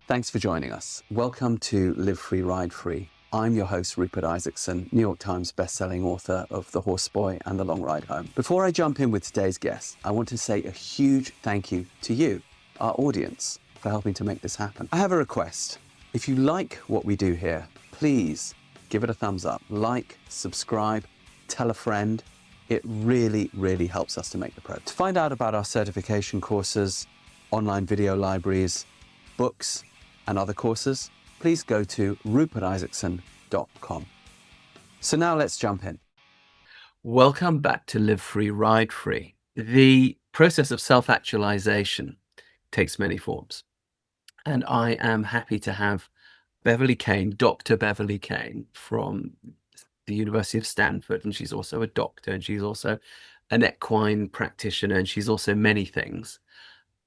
Thanks for joining us. Welcome to Live Free, Ride Free. I'm your host, Rupert Isaacson, New York Times bestselling author of The Horse Boy and The Long Ride Home. Before I jump in with today's guest, I want to say a huge thank you to you, our audience, for helping to make this happen. I have a request. If you like what we do here, please give it a thumbs up, like, subscribe, tell a friend. It really, really helps us to make the progress. To find out about our certification courses, online video libraries, books, and other courses, please go to rupertisaacson.com. So now let's jump in. Welcome back to Live Free, Ride Free. The process of self-actualization takes many forms. And I am happy to have Beverley Kane, Dr. Beverley Kane from the University of Stanford. And she's also a doctor, and she's also an equine practitioner, and she's also many things.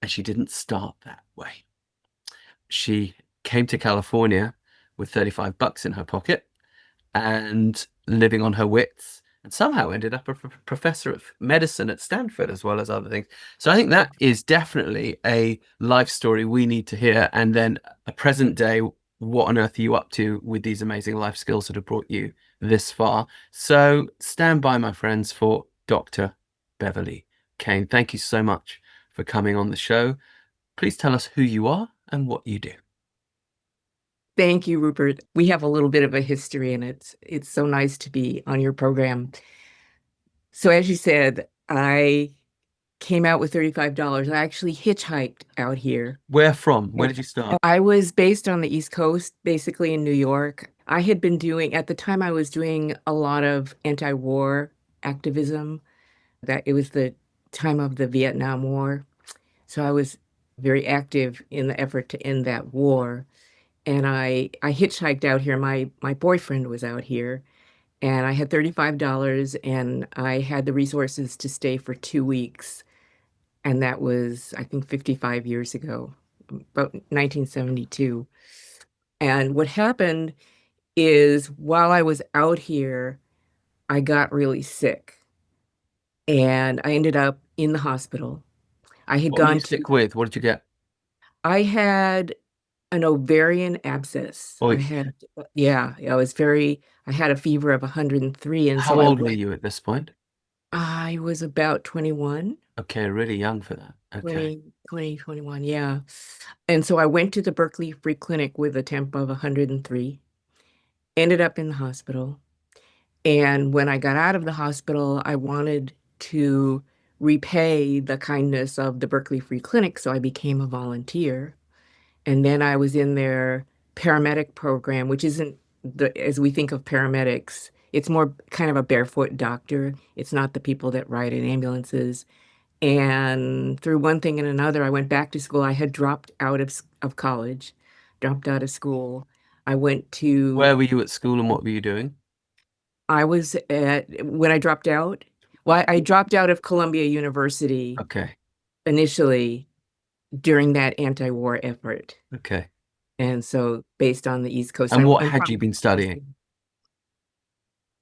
And she didn't start that way. She came to California with $35 in her pocket and living on her wits, and somehow ended up a professor of medicine at Stanford, as well as other things. So I think that is definitely a life story we need to hear. And then a present day, what on earth are you up to with these amazing life skills that have brought you this far? So stand by, my friends, for Dr. Beverley Kane. Thank you so much for coming on the show. Please tell us who you are and what you do. Thank you, Rupert. We have a little bit of a history, and it's so nice to be on your program. So as you said, I came out with $35. I actually hitchhiked out here. Where from? Where did you start? I was based on the East Coast, basically in New York. I had been doing, at the time, I was doing a lot of anti-war activism. That it was the time of the Vietnam War. So I was very active in the effort to end that war. And I hitchhiked out here. My boyfriend was out here, and I had $35, and I had the resources to stay for 2 weeks. And that was, I think, 55 years ago, about 1972. And what happened is, while I was out here, I got really sick, and I ended up in the hospital. I had What were gone you sick with? What did you get? I had an ovarian abscess. Oy. I had a fever of 103. And How so old were you at this point? I was about 21, Okay, really young for that. Okay. 21, yeah. And so I went to the Berkeley Free Clinic with a temp of 103, ended up in the hospital. And when I got out of the hospital, I wanted to repay the kindness of the Berkeley Free Clinic, so I became a volunteer. And then I was in their paramedic program, which isn't as we think of paramedics. It's more kind of a barefoot doctor. It's not the people that ride in ambulances. And through one thing and another, I went back to school. I had dropped out of college, dropped out of school. I went to. Where were you at school and what were you doing? When I dropped out, well, I dropped out of Columbia University Okay. initially during that anti-war effort. Okay. And so based on the East Coast. And what had you been studying?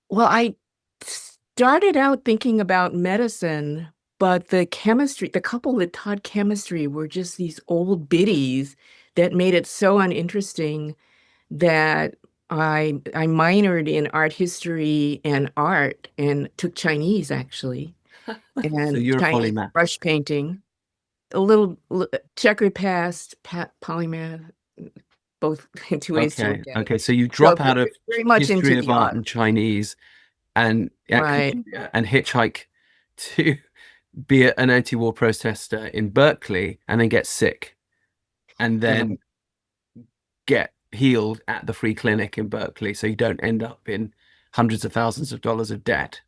Well, I started out thinking about medicine, but the couple that taught chemistry were just these old biddies that made it so uninteresting that I minored in art history and art, and took Chinese, actually. And So you're a Chinese polymath. brush painting, a little checkered past, polymath, both two ways to look at it. Okay. So you drop out of very much history into of the art and Chinese and Right. and hitchhike to be an anti-war protester in Berkeley, and then get sick, and then get healed at the free clinic in Berkeley, so you don't end up in hundreds of thousands of dollars of debt,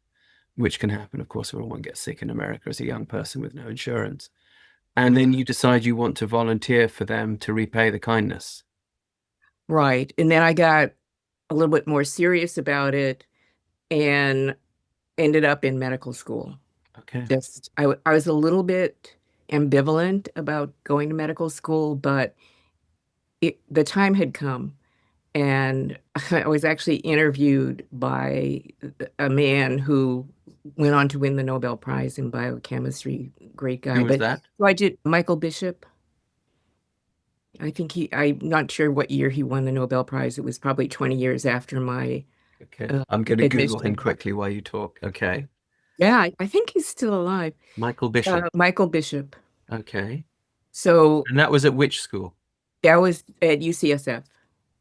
which can happen, of course, when one gets sick in America as a young person with no insurance. And then you decide you want to volunteer for them to repay the kindness. Right. And then I got a little bit more serious about it and ended up in medical school. Okay. I was a little bit ambivalent about going to medical school, but the time had come. And I was actually interviewed by a man who went on to win the Nobel Prize in biochemistry. Great guy. Who was that? So I did Michael Bishop. I think I'm not sure what year he won the Nobel Prize. It was probably 20 years after my Okay. I'm going to Google him admission. quickly while you talk. Okay. Yeah, I think he's still alive. Michael Bishop. Michael Bishop. Okay. So And that was at which school? that was at UCSF,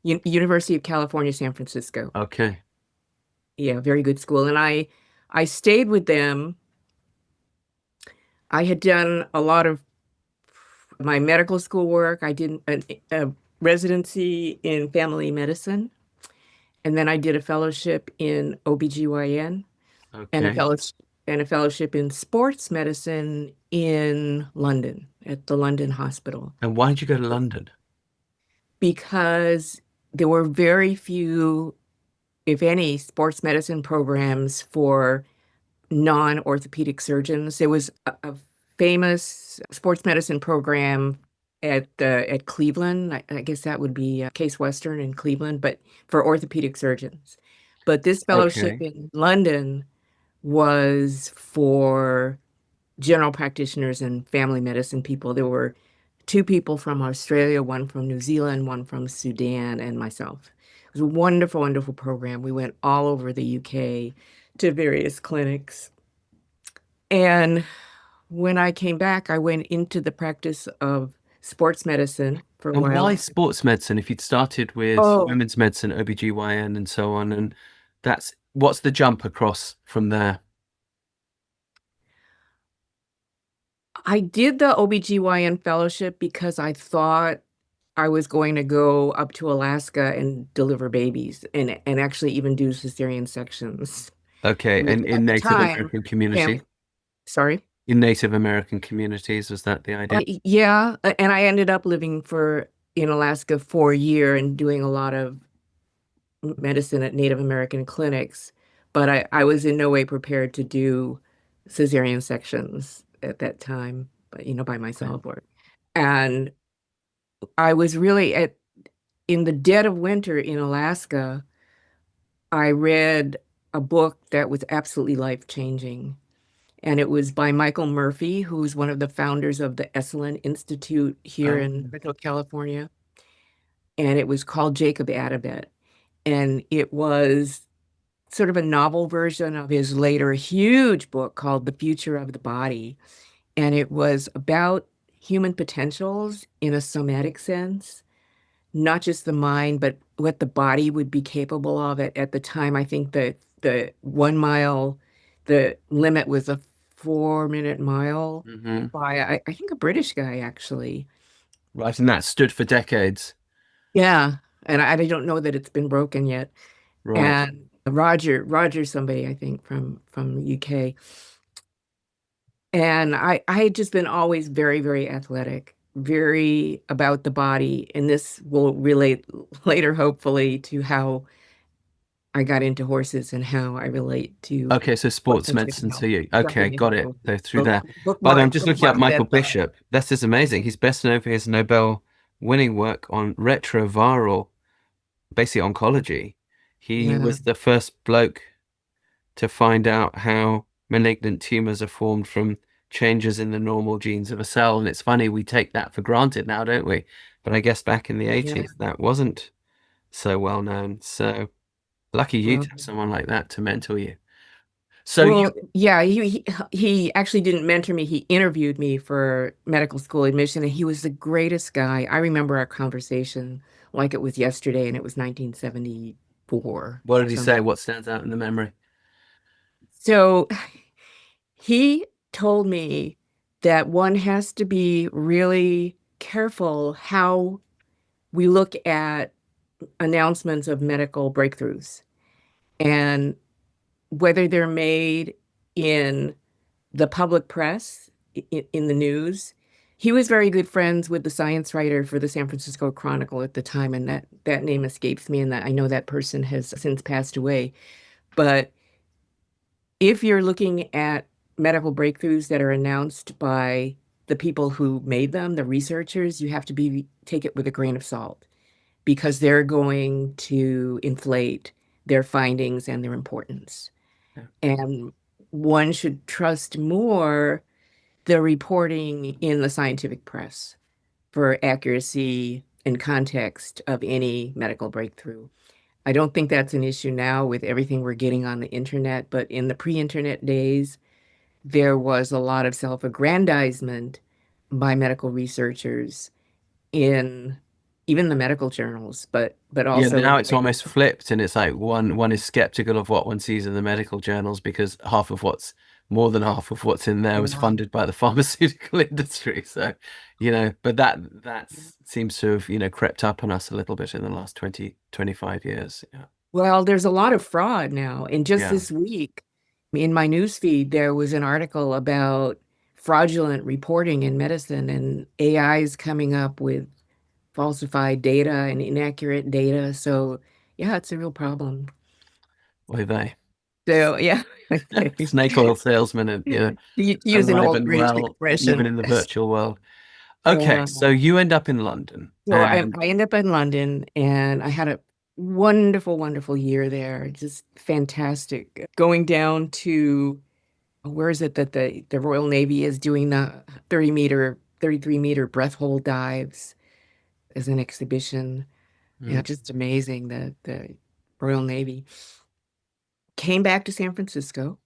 University of California, San Francisco. Okay. Yeah, very good school. And I stayed with them. I had done a lot of my medical school work. I did a residency in family medicine, and then I did a fellowship in OBGYN and Okay. a fellowship in sports medicine in London at the London Hospital And why did you go to London? because there were very few, if any, sports medicine programs for non-orthopedic surgeons. There was a famous sports medicine program at Cleveland. I guess that would be Case Western in Cleveland, but for orthopedic surgeons. But this fellowship Okay. in London was for general practitioners and family medicine people. There were two people from Australia, one from New Zealand, one from Sudan, and myself. It was a wonderful, wonderful program. We went all over the UK to various clinics. And when I came back, I went into the practice of sports medicine for a And while. why sports medicine if you'd started with Oh, women's medicine, OBGYN and so on? And what's the jump across from there? I did the OBGYN fellowship because I thought I was going to go up to Alaska and deliver babies and actually even do cesarean sections. Okay. Which And in at the Native time, American community? family, sorry. In Native American communities, was that the idea? Yeah, and I ended up living in Alaska for a year and doing a lot of medicine at Native American clinics, but I was in no way prepared to do cesarean sections at that time, but by Okay. myself and I was really in the dead of winter in Alaska. I read a book that was absolutely life-changing, and it was by Michael Murphy, who's one of the founders of the Esalen Institute here in Um, Central California, and it was called Jacob Adabet, and it was sort of a novel version of his later huge book called The Future of the Body. And it was about human potentials in a somatic sense, not just the mind, but what the body would be capable of at the time. I think that the 1 mile, the limit was a 4-minute mile mhm. by, I think, a British guy, actually. Right. And that stood for decades. Yeah. And I don't know that it's been broken yet. Right. And Roger somebody, I think, from UK. And I had just been always very, very athletic, very about the body. And this will relate later, hopefully, to how I got into horses and how I relate to Okay, so sports horses medicine now. to you. Okay, Jumping into got it. horses. So through So there. By the way, I'm just looking up bookmark Michael that thought. Bishop. This is amazing. He's best known for his Nobel winning work on retroviral, basically oncology. He Yeah, was the first bloke to find out how malignant tumors are formed from changes in the normal genes of a cell. And it's funny, we take that for granted now, don't we? But I guess back in the yeah. 80s, that wasn't so well known. So lucky you Well, to have someone like that to mentor you. So you, well, yeah. He actually didn't mentor me. He interviewed me for medical school admission, and he was the greatest guy. I remember our conversation like it was yesterday, and it was 1974 what or did he say? something. What stands out in the memory? So he told me that one has to be really careful how we look at announcements of medical breakthroughs and whether they're made in the public press, in the news. He was very good friends with the science writer for the San Francisco Chronicle at the time, and that name escapes me, and that I know that person has since passed away. But if you're looking at medical breakthroughs that are announced by the people who made them, the researchers, you have to take it with a grain of salt because they're going to inflate their findings and their importance. Yeah. And one should trust more the reporting in the scientific press. for accuracy and context of any medical breakthrough. I don't think that's an issue now with everything we're getting on the internet, but in the pre-internet days, there was a lot of self-aggrandizement by medical researchers in even the medical journals, but Yeah, also now in it's almost flipped, and it's like one is skeptical of what one sees in the medical journals because more than half of what's in there was yeah. funded by the pharmaceutical industry. So, but that seems to have, crept up on us a little bit in the last 25 years. Yeah. Well, there's a lot of fraud now. And just Yeah. this week, in my newsfeed, there was an article about fraudulent reporting in medicine, and AI is coming up with falsified data and inaccurate data. So, yeah, it's a real problem. Oy vey. So, yeah, Snake oil salesman and to use an alive old and British well, even expression. in the virtual world. Okay, Uh, so you end up in London so and I ended up in London, and I had a wonderful, wonderful year there. Just fantastic. Going down to where is it that the Royal Navy is doing the 30-meter, 33-meter breath hold dives as an exhibition. Yeah, mm, just amazing that the Royal Navy came back to San Francisco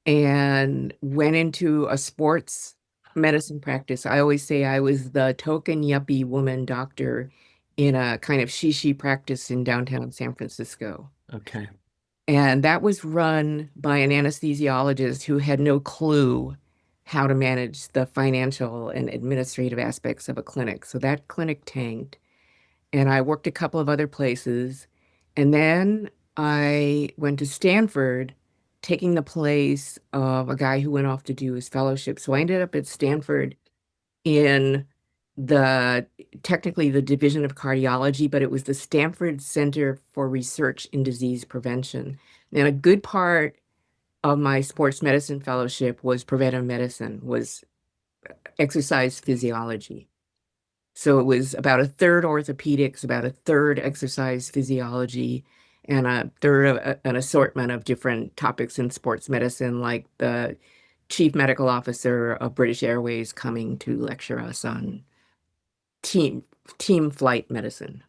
and went into a sports medicine practice. I always say I was the token yuppie woman doctor in a kind of she practice in downtown San Francisco. okay. And that was run by an anesthesiologist who had no clue how to manage the financial and administrative aspects of a clinic. So that clinic tanked. And I worked a couple of other places. And then I went to Stanford, taking the place of a guy who went off to do his fellowship. So I ended up at Stanford in the technically the Division of Cardiology, but it was the Stanford Center for Research in Disease Prevention. And a good part of my sports medicine fellowship was preventive medicine, was exercise physiology. So it was about a third orthopedics, about a third exercise physiology, and a third of an assortment of different topics in sports medicine, like the chief medical officer of British Airways coming to lecture us on team team flight medicine,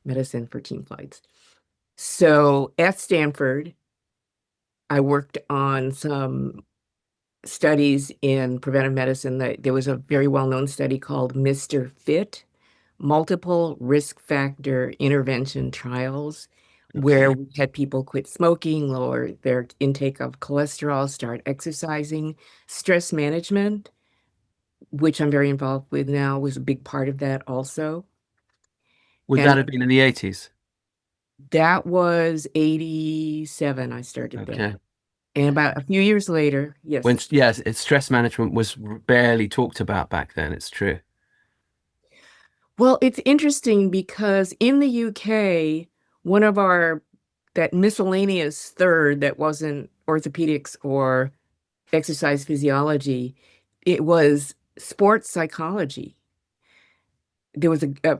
medicine for team flights. So at Stanford, I worked on some studies in preventive medicine. There was a very well-known study called Mr. Fit, multiple risk factor intervention trials, where Okay. we had people quit smoking, lower their intake of cholesterol, start exercising. Stress management, which I'm very involved with now, was a big part of that also. Would that And have been in the 80s? that was 87, I started there. Okay. And about a few years later, yes. Yes, stress management was barely talked about back then, it's true. Well, it's interesting because in the UK, one of that miscellaneous third that wasn't orthopedics or exercise physiology, it was sports psychology. There was a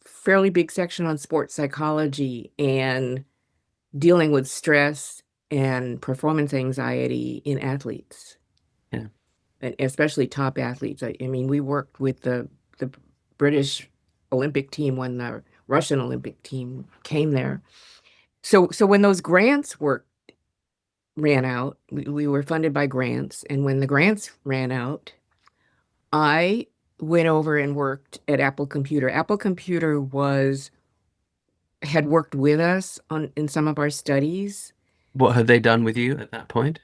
fairly big section on sports psychology and dealing with stress and performance anxiety in athletes, Yeah. and especially top athletes. I mean, we worked with the British Olympic team when the Russian Olympic team came there. So when those grants ran out, we were funded by grants, and when the grants ran out, I went over and worked at Apple Computer. Apple Computer had worked with us in some of our studies. What had they done with you at that point?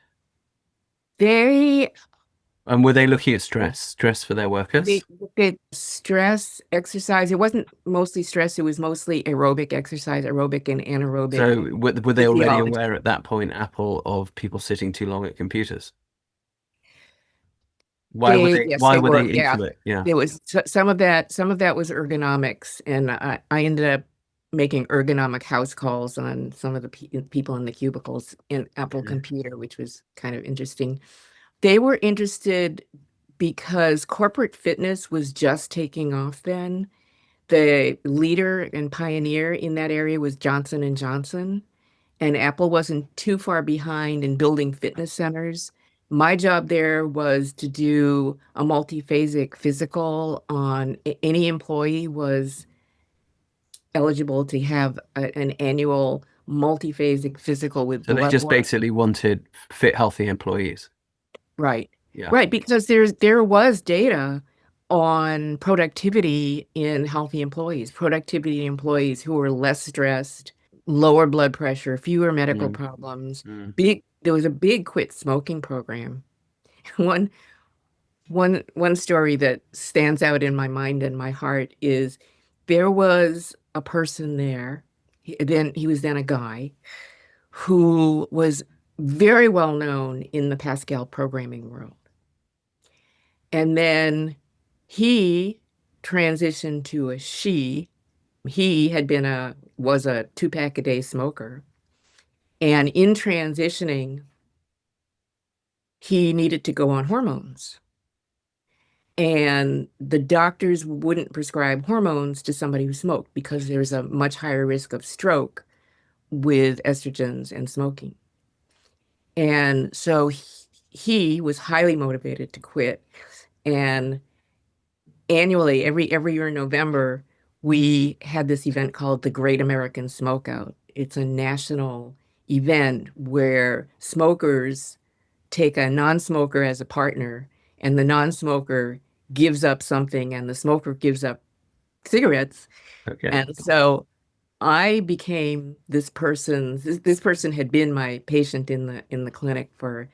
They And were they looking at stress for their they workers? looked at stress, exercise. It wasn't mostly stress, it was mostly aerobic exercise, aerobic and anaerobic So were they already physiology. aware at that point, Apple, of people sitting too long at computers? Yes, Why they were were. they Yeah. into it? Yeah. There was some of that was ergonomics, and I ended up making ergonomic house calls on some of the people in the cubicles in Apple Okay. Computer, which was kind of interesting. They were interested because corporate fitness was just taking off then. The leader and pioneer in that area was Johnson and Johnson, and Apple wasn't too far behind in building fitness centers, My job there was to do a multiphasic physical on any employee was eligible to have an annual multiphasic physical with So they blood just work. basically wanted fit, healthy employees. Right. Yeah. Right, because there was data on productivity in healthy employees, productivity employees who were less stressed, lower blood pressure, fewer medical Mm, problems. mm. There was a big quit smoking program. One one story that stands out in my mind and my heart is there was a person there, he was then a guy who was very well known in the Pascal programming world. And then he transitioned to a she. He had been was a 2-pack a day smoker. And in transitioning, he needed to go on hormones. And the doctors wouldn't prescribe hormones to somebody who smoked because there's a much higher risk of stroke with estrogens and smoking. And so he was highly motivated to quit. And annually, every year in November, we had this event called the Great American Smokeout. It's a national event where smokers take a non-smoker as a partner, and the non-smoker gives up something, and the smoker gives up cigarettes. Okay. And so I became this person had been my patient in the clinic for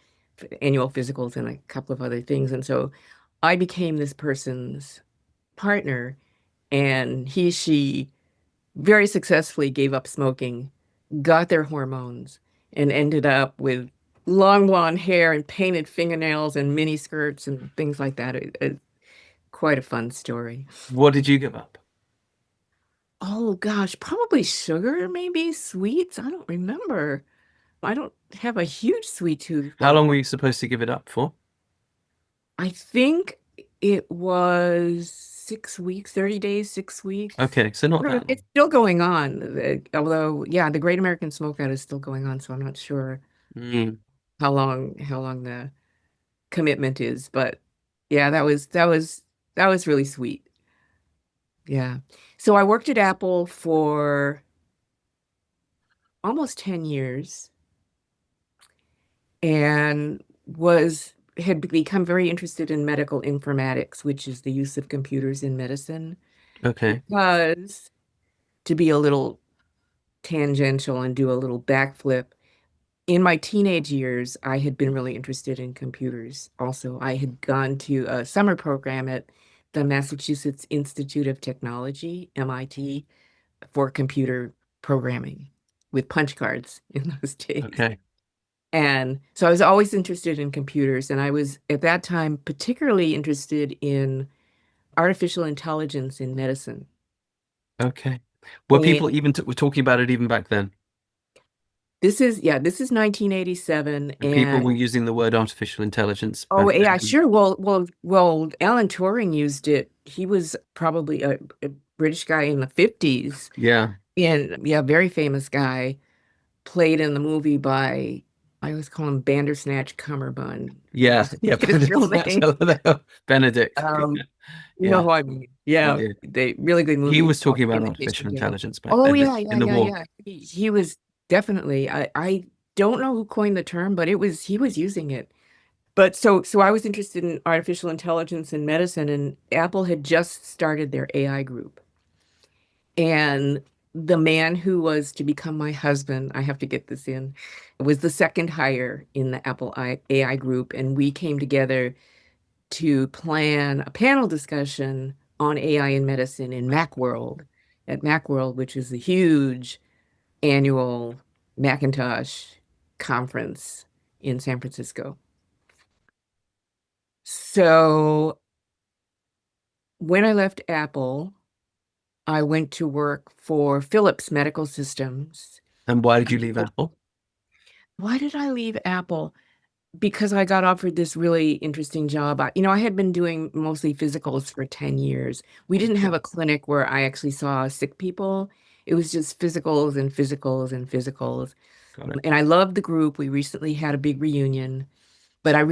annual physicals and a couple of other things. And so I became this person's partner, and she very successfully gave up smoking, got their hormones, and ended up with long blonde hair and painted fingernails and mini skirts and things like that. Quite a fun story. What did you give up? Oh gosh, probably sugar, maybe sweets. I don't remember. I don't have a huge sweet tooth, How but long were you supposed to give it up for? I think it was 6 weeks, 30 days, 6 weeks. Okay, so not that It's long. still going on, although, yeah, the Great American Smokeout is still going on, so I'm not sure Mm. how long the commitment is, but yeah, that was really sweet. Yeah. So I worked at Apple for almost 10 years and had become very interested in medical informatics, which is the use of computers in medicine, Okay. because to be a little tangential and do a little backflip, in my teenage years, I had been really interested in computers. Also, I had gone to a summer program at the Massachusetts Institute of Technology, MIT, for computer programming with punch cards in those days. Okay. And so I was always interested in computers, and I was at that time particularly interested in artificial intelligence in medicine. Okay. Were people And even were talking about it even back then? this is 1987, And people were and using the word artificial intelligence oh back yeah, then? sure. Well, Alan Turing used it. He was probably a British guy in the 50s, Yeah. and yeah, very famous guy, played in the movie by, I always call him Bandersnatch Cumberbund. Yeah. I Yeah. forget his real name. Benedict. Um, you know Yeah. who I mean. I Yeah, do. they really good He movie was called talking about Imitation artificial Game. intelligence back Oh then yeah, in yeah, the yeah, war. yeah. He was definitely. I don't know who coined the term, but he was using it. But so I was interested in artificial intelligence in medicine, and Apple had just started their AI group. And the man who was to become my husband, I have to get this in, was the second hire in the Apple AI group, and we came together to plan a panel discussion on AI in medicine in Macworld, at Macworld, which is a huge annual Macintosh conference in San Francisco. So when I left Apple, I went to work for Philips Medical Systems. And why did you leave Apple? Why did I leave Apple? Because I got offered this really interesting job. I had been doing mostly physicals for 10 years. We didn't have Okay. a clinic where I actually saw sick people. It was just physicals and physicals and physicals. Got it. And I loved the group. We recently had a big reunion. But I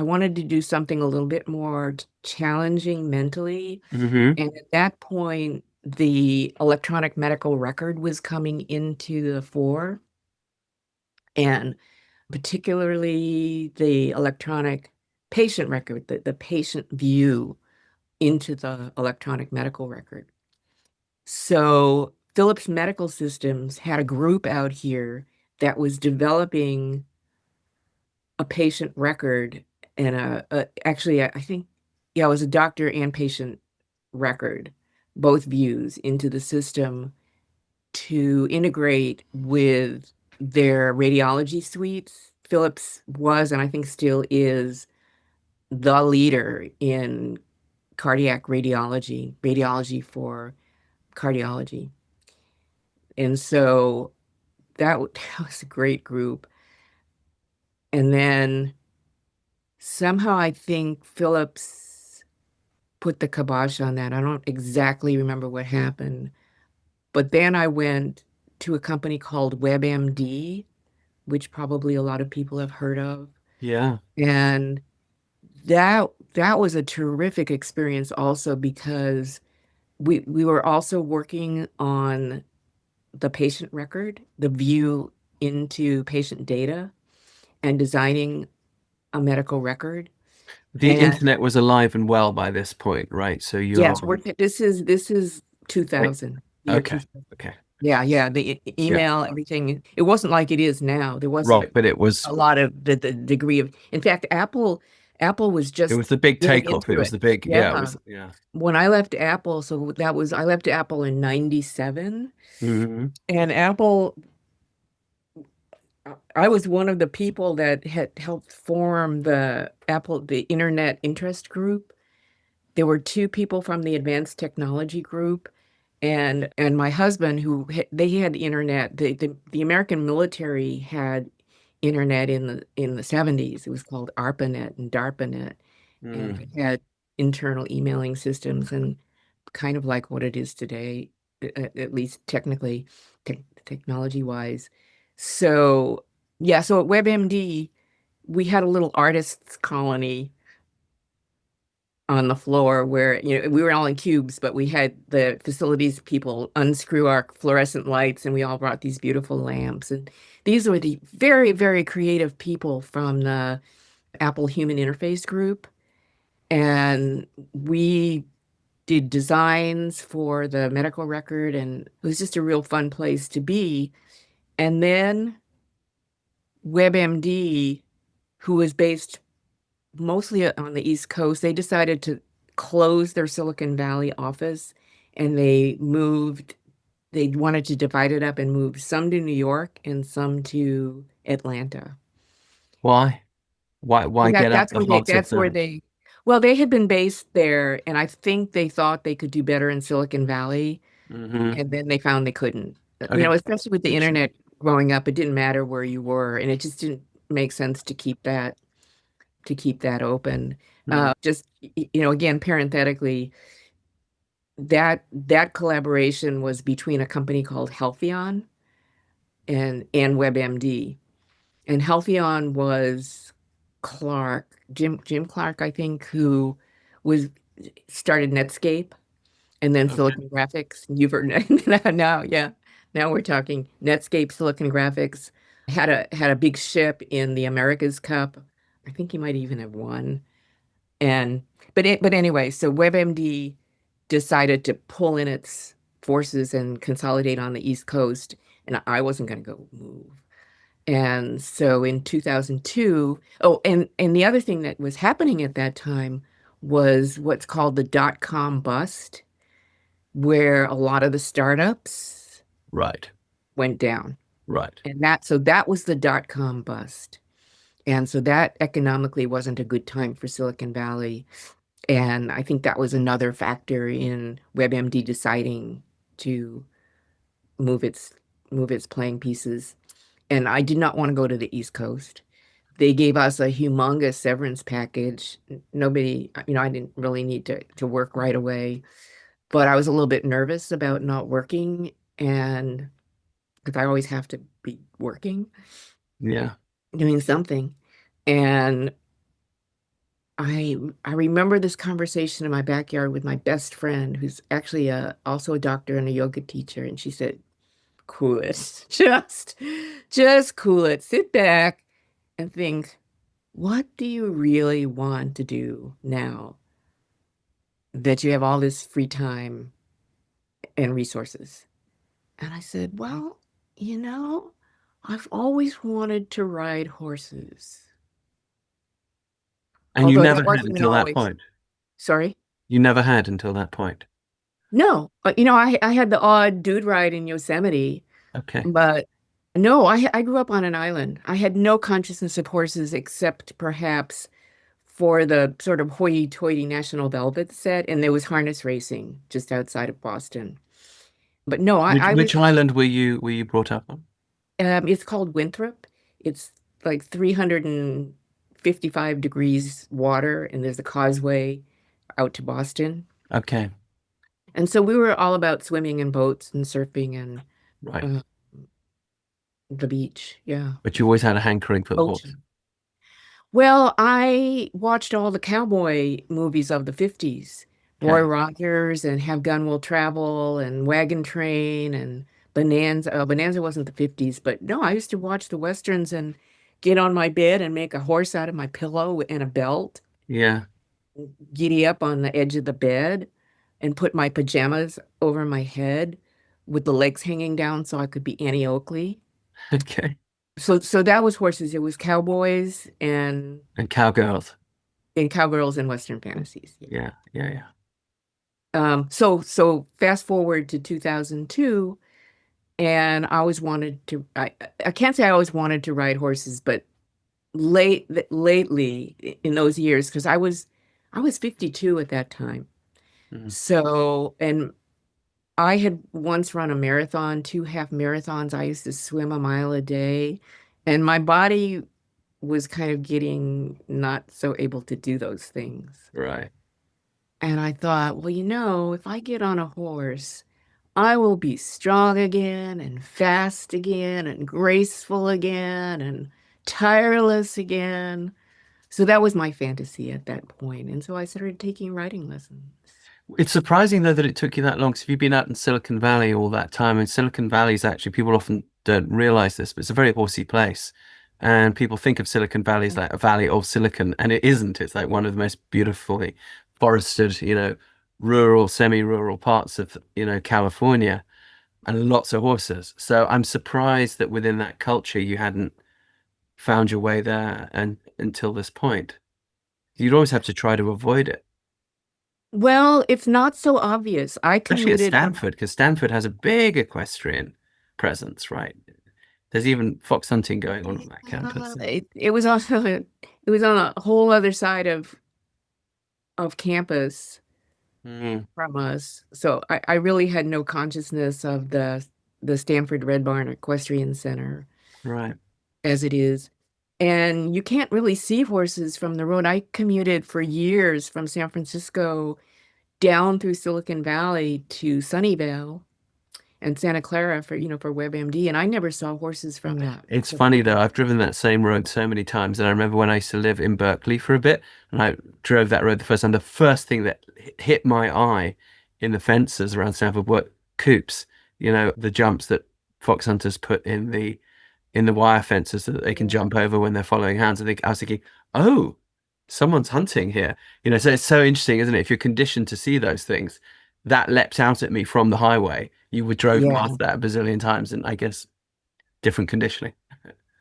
wanted to do something a little bit more challenging mentally. Hmm. And at that point, the electronic medical record was coming into the fore, and particularly the electronic patient record, the patient view into the electronic medical record. So Philips Medical Systems had a group out here that was developing a patient record and actually, I think, yeah, it was a doctor and patient record, both views into the system to integrate with their radiology suites. Philips was, and I think still is, the leader in cardiac radiology, radiology for cardiology. And so that was a great group. And then somehow I think Philips put the kibosh on that. I don't exactly remember what happened. But then I went to a company called WebMD, which probably a lot of people have heard of. Yeah. And that was a terrific experience also because we were also working on the patient record, the view into patient data, and designing a medical record. The And internet was alive and well by this point, right? So yes, you're this is right. 2000, year Okay. 2000. Okay. Yeah, yeah, the Yeah. email, everything. It wasn't like it is now. There Right. wasn't But it was a lot of the degree of. In fact, Apple was it was just the big getting takeoff. It into was it. the big, yeah, it Yeah. was, yeah. When I left Apple, so I left Apple in 97, Hmm. and I was one of the people that had helped form the Internet Interest Group. There were two people from the Advanced Technology Group, and my husband, they had the internet. The American military had internet in the 70s. It was called ARPANET and DARPANET, and Mm. it had internal emailing systems and kind of like what it is today, at least technically, technology wise. So yeah, so at WebMD, we had a little artists colony on the floor where, we were all in cubes, but we had the facilities people unscrew our fluorescent lights and we all brought these beautiful lamps. And these were the very, very creative people from the Apple Human Interface group. And we did designs for the medical record, and it was just a real fun place to be. And then WebMD, who was based mostly on the East Coast, they decided to close their Silicon Valley office and they wanted to divide it up and move some to New York and some to Atlanta. Why? Why get out the heart of That's where the? well, they had been based there, and I think they thought they could do better in Silicon Valley, Hmm. and then they found they couldn't. Okay. Especially with the Interesting. internet growing up, it didn't matter where you were, and it just didn't make sense to keep that open. Mm. Just again, parenthetically, that collaboration was between a company called Healthion and WebMD. And Healthion was Jim Clark, I think, who was started Netscape and then Okay. Silicon Graphics. You've heard now, yeah. Now we're talking Netscape, Silicon Graphics. Had a big ship in the America's Cup. I think he might even have won. And but anyway, so WebMD decided to pull in its forces and consolidate on the East Coast, and I wasn't going to go move. And so in 2002, oh, and the other thing that was happening at that time was what's called the dot-com bust, where a lot of the startups Right. went down. Right. And that was the dot-com bust. And so that economically wasn't a good time for Silicon Valley. And I think that was another factor in WebMD deciding to move its move its playing pieces. And I did not want to go to the East Coast. They gave us a humongous severance package. Nobody, I didn't really need to work right away, but I was a little bit nervous about not working, and because I always have to be working, Yeah. doing something. And I remember this conversation in my backyard with my best friend, who's actually also a doctor and a yoga teacher. And she said, cool it. Just cool it. Sit back and think, what do you really want to do now that you have all this free time and resources? And I said, well, you know, I've always wanted to ride horses. And you Although never that had wasn't an until that always. point. Sorry. You never had until that point. No, you know, I had the odd dude ride in Yosemite, Okay. but no, I grew up on an island. I had no consciousness of horses except perhaps for the sort of hoity-toity National Velvet set, and there was harness racing just outside of Boston. But no, I Which was. island were you brought up on? It's called Winthrop. It's like 355 degrees water, and there's a causeway out to Boston. Okay. And so we were all about swimming and boats and surfing and Right. uh, the beach. Yeah. But you always had a hankering for the horse. Ocean. Well, I watched all the cowboy movies of the 50s, Roy Okay. Rogers and Have Gun Will Travel and Wagon Train and Bonanza. Bonanza wasn't the 50s, but no, I used to watch the Westerns and get on my bed and make a horse out of my pillow and a belt, Yeah. giddy up on the edge of the bed and put my pajamas over my head with the legs hanging down so I could be Annie Oakley. Okay. So that was horses. It was cowboys And cowgirls. and cowgirls and Western fantasies. Yeah. Yeah. Yeah. Yeah. So fast forward to 2002, and I always wanted to. I can't say I always wanted to ride horses, but lately in those years, because I was 52 at that time. Mhm. So, and I had once run a marathon, two half marathons. I used to swim a mile a day, and my body was kind of getting not so able to do those things. Right. And I thought, well, you know, if I get on a horse, I will be strong again and fast again and graceful again and tireless again. So that was my fantasy at that point. And so I started taking riding lessons. It's surprising though that it took you that long. So if you've been out in Silicon Valley all that time, and Silicon Valley is actually people often don't realize this, but it's a very horsey place. And people think of Silicon Valley as like a valley of silicon, and it isn't. It's like one of the most beautifully forested, rural, semi-rural parts of, California, and lots of horses. So I'm surprised that within that culture you hadn't found your way there and until this point. You'd always have to try to avoid it. Well, it's not so obvious. I Especially at commuted. Stanford, because Stanford has a big equestrian presence, right? There's even fox hunting going on that campus. It was also it was on a whole other side of campus Mm, from us. So I really had no consciousness of the Stanford Red Barn Equestrian Center right. as it is. And you can't really see horses from the road. I commuted for years from San Francisco down through Silicon Valley to Sunnyvale and Santa Clara for WebMD, and I never saw horses from that. It's funny though, I've driven that same road so many times, and I remember when I used to live in Berkeley for a bit, and I drove that road the first time, the first thing that hit my eye in the fences around Stanford were coops, the jumps that fox hunters put in the wire fences so that they can jump over when they're following hounds. I was thinking, oh, someone's hunting here. So it's so interesting, isn't it? If you're conditioned to see those things, that leapt out at me from the highway. You would drove Yeah. past that a bazillion times, and I guess different conditioning.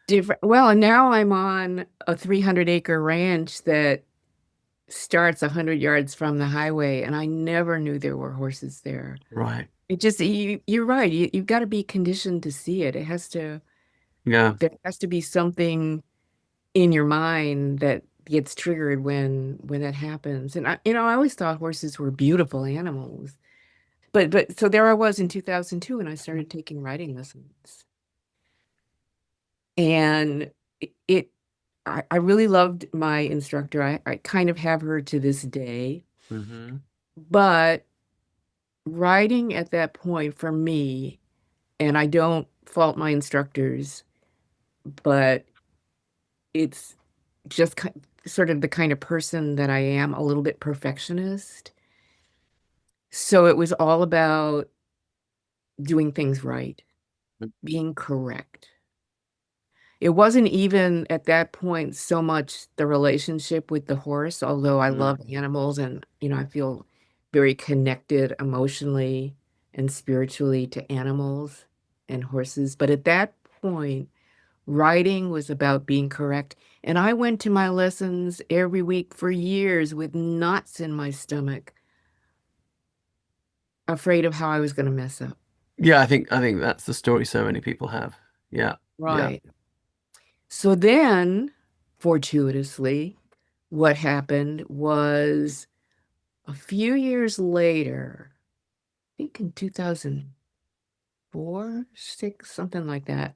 Different. Well, and now I'm on a 300-acre ranch that starts 100 yards from the highway, and I never knew there were horses there. Right. It just you're right. You've got to be conditioned to see it. Yeah. There has to be something in your mind that gets triggered when that happens. And I always thought horses were beautiful animals. But so there I was in 2002, and I started taking riding lessons. And it I really loved my instructor. I kind of have her to this day. Mm-hmm. But riding at that point for me, and I don't fault my instructors, but it's just sort of the kind of person that I am, a little bit perfectionist. So it was all about doing things right, being correct. It wasn't even at that point so much the relationship with the horse, although I love animals and, I feel very connected emotionally and spiritually to animals and horses. But at that point, riding was about being correct. And I went to my lessons every week for years with knots in my stomach, afraid of how I was going to mess up. Yeah, I think that's the story so many people have. Yeah. Yeah. Right. So then, fortuitously, what happened was a few years later, I think in 2004, 6, something like that.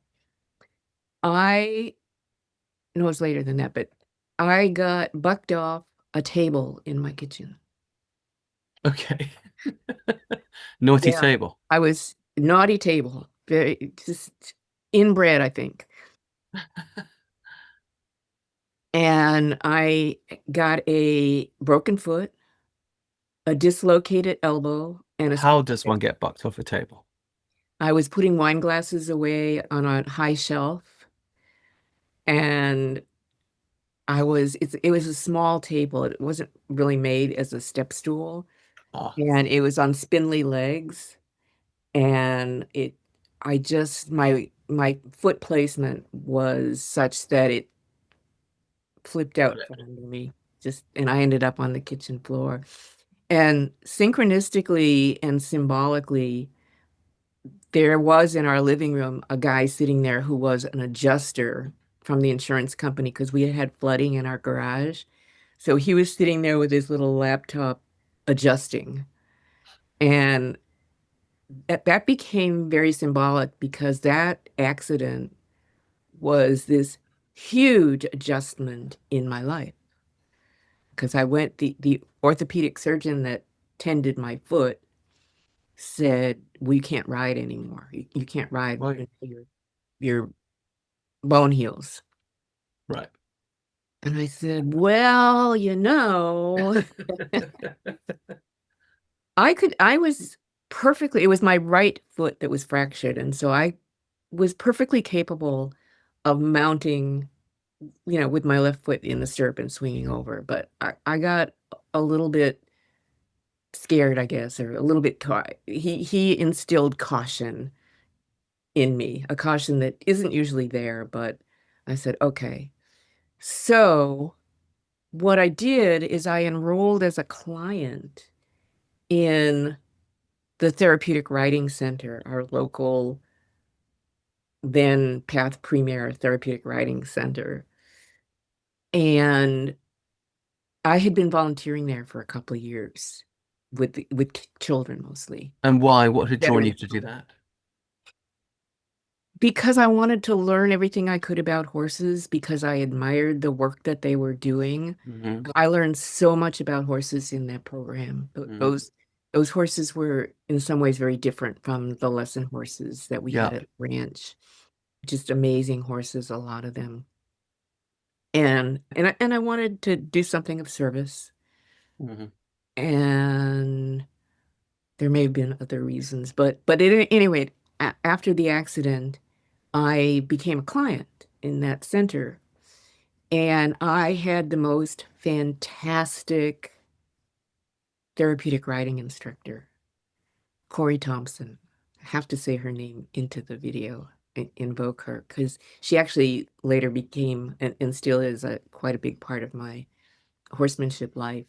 I, no, it's later than that, but I got bucked off a table in my kitchen. Okay. Naughty Yeah. table. I was naughty table, very just inbred, I think. And I got a broken foot, a dislocated elbow, and a How does sprained one ankle. get bucked off a table? I was putting wine glasses away on a high shelf, and it was a small table. It wasn't really made as a step stool, Ah, and it was on spindly legs, and my foot placement was such that it flipped out from under me, and I ended up on the kitchen floor. And synchronistically and symbolically, there was in our living room a guy sitting there who was an adjuster from the insurance company because we had had flooding in our garage. So he was sitting there with his little laptop adjusting. And that became very symbolic because that accident was this huge adjustment in my life. Because the orthopedic surgeon that tended my foot said, "We can't ride anymore. You can't ride right. until your bone heals." Right. And I said, "Well, I was perfectly, it was my right foot that was fractured. And so I was perfectly capable of mounting, with my left foot in the stirrup and swinging over. But I got a little bit scared, I guess, or a little bit he instilled caution in me, a caution that isn't usually there, but I said, okay. So what I did is I enrolled as a client in the Therapeutic Riding Center, our local then Path Premier Therapeutic Riding Center. And I had been volunteering there for a couple of years with children mostly. And why? What had drawn you Veteran to do children. that? Because I wanted to learn everything I could about horses, because I admired the work that they were doing. Hmm. I learned so much about horses in that program. Hmm. Those horses were in some ways very different from the lesson horses that we Yeah. had at the ranch. Just amazing horses, a lot of them. And I wanted to do something of service. Hmm. And there may have been other reasons, but at any rate, after the accident, I became a client in that center. And I had the most fantastic therapeutic riding instructor, Corey Thompson. I have to say her name into the video, invoke her, because she actually later became and still is quite a big part of my horsemanship life.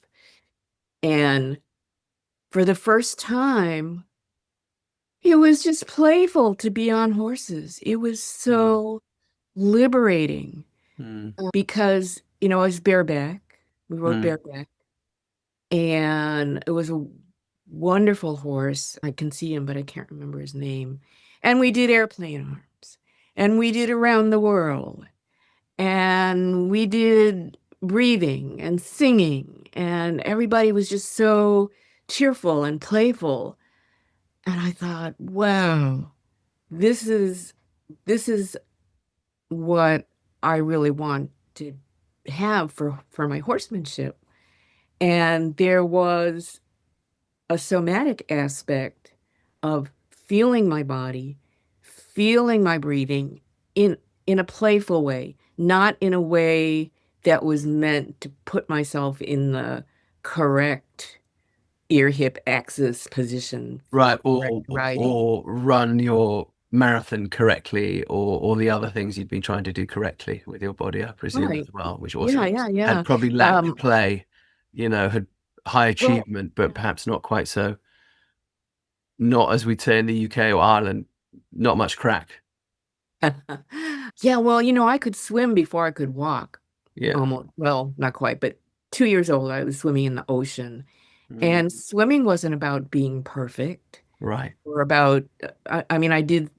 And for the first time, it was just playful to be on horses. It was so liberating because, I was bareback. We rode Mm. bareback. And it was a wonderful horse. I can see him, but I can't remember his name. And we did airplane arms, and we did around the world, and we did breathing and singing, and everybody was just so cheerful and playful. And I thought, wow, this is what I really want to have for my horsemanship. And there was a somatic aspect of feeling my body, feeling my breathing in in a playful way, not in a way that was meant to put myself in the correct ear hip axis position Right, for correct riding. or run your marathon correctly, or the other things you'd been trying to do correctly with your body, I presume, as Right. well, which Yeah, also yeah, had yeah. probably lacked play, had high Well, achievement, but perhaps not quite so, not as we'd say in the UK or Ireland, not much crack. yeah, well, I could swim before I could walk. Yeah. Almost, well, not quite, but 2 years old, I was swimming in the ocean. Mm, And swimming wasn't about being perfect right. or about, I mean, I did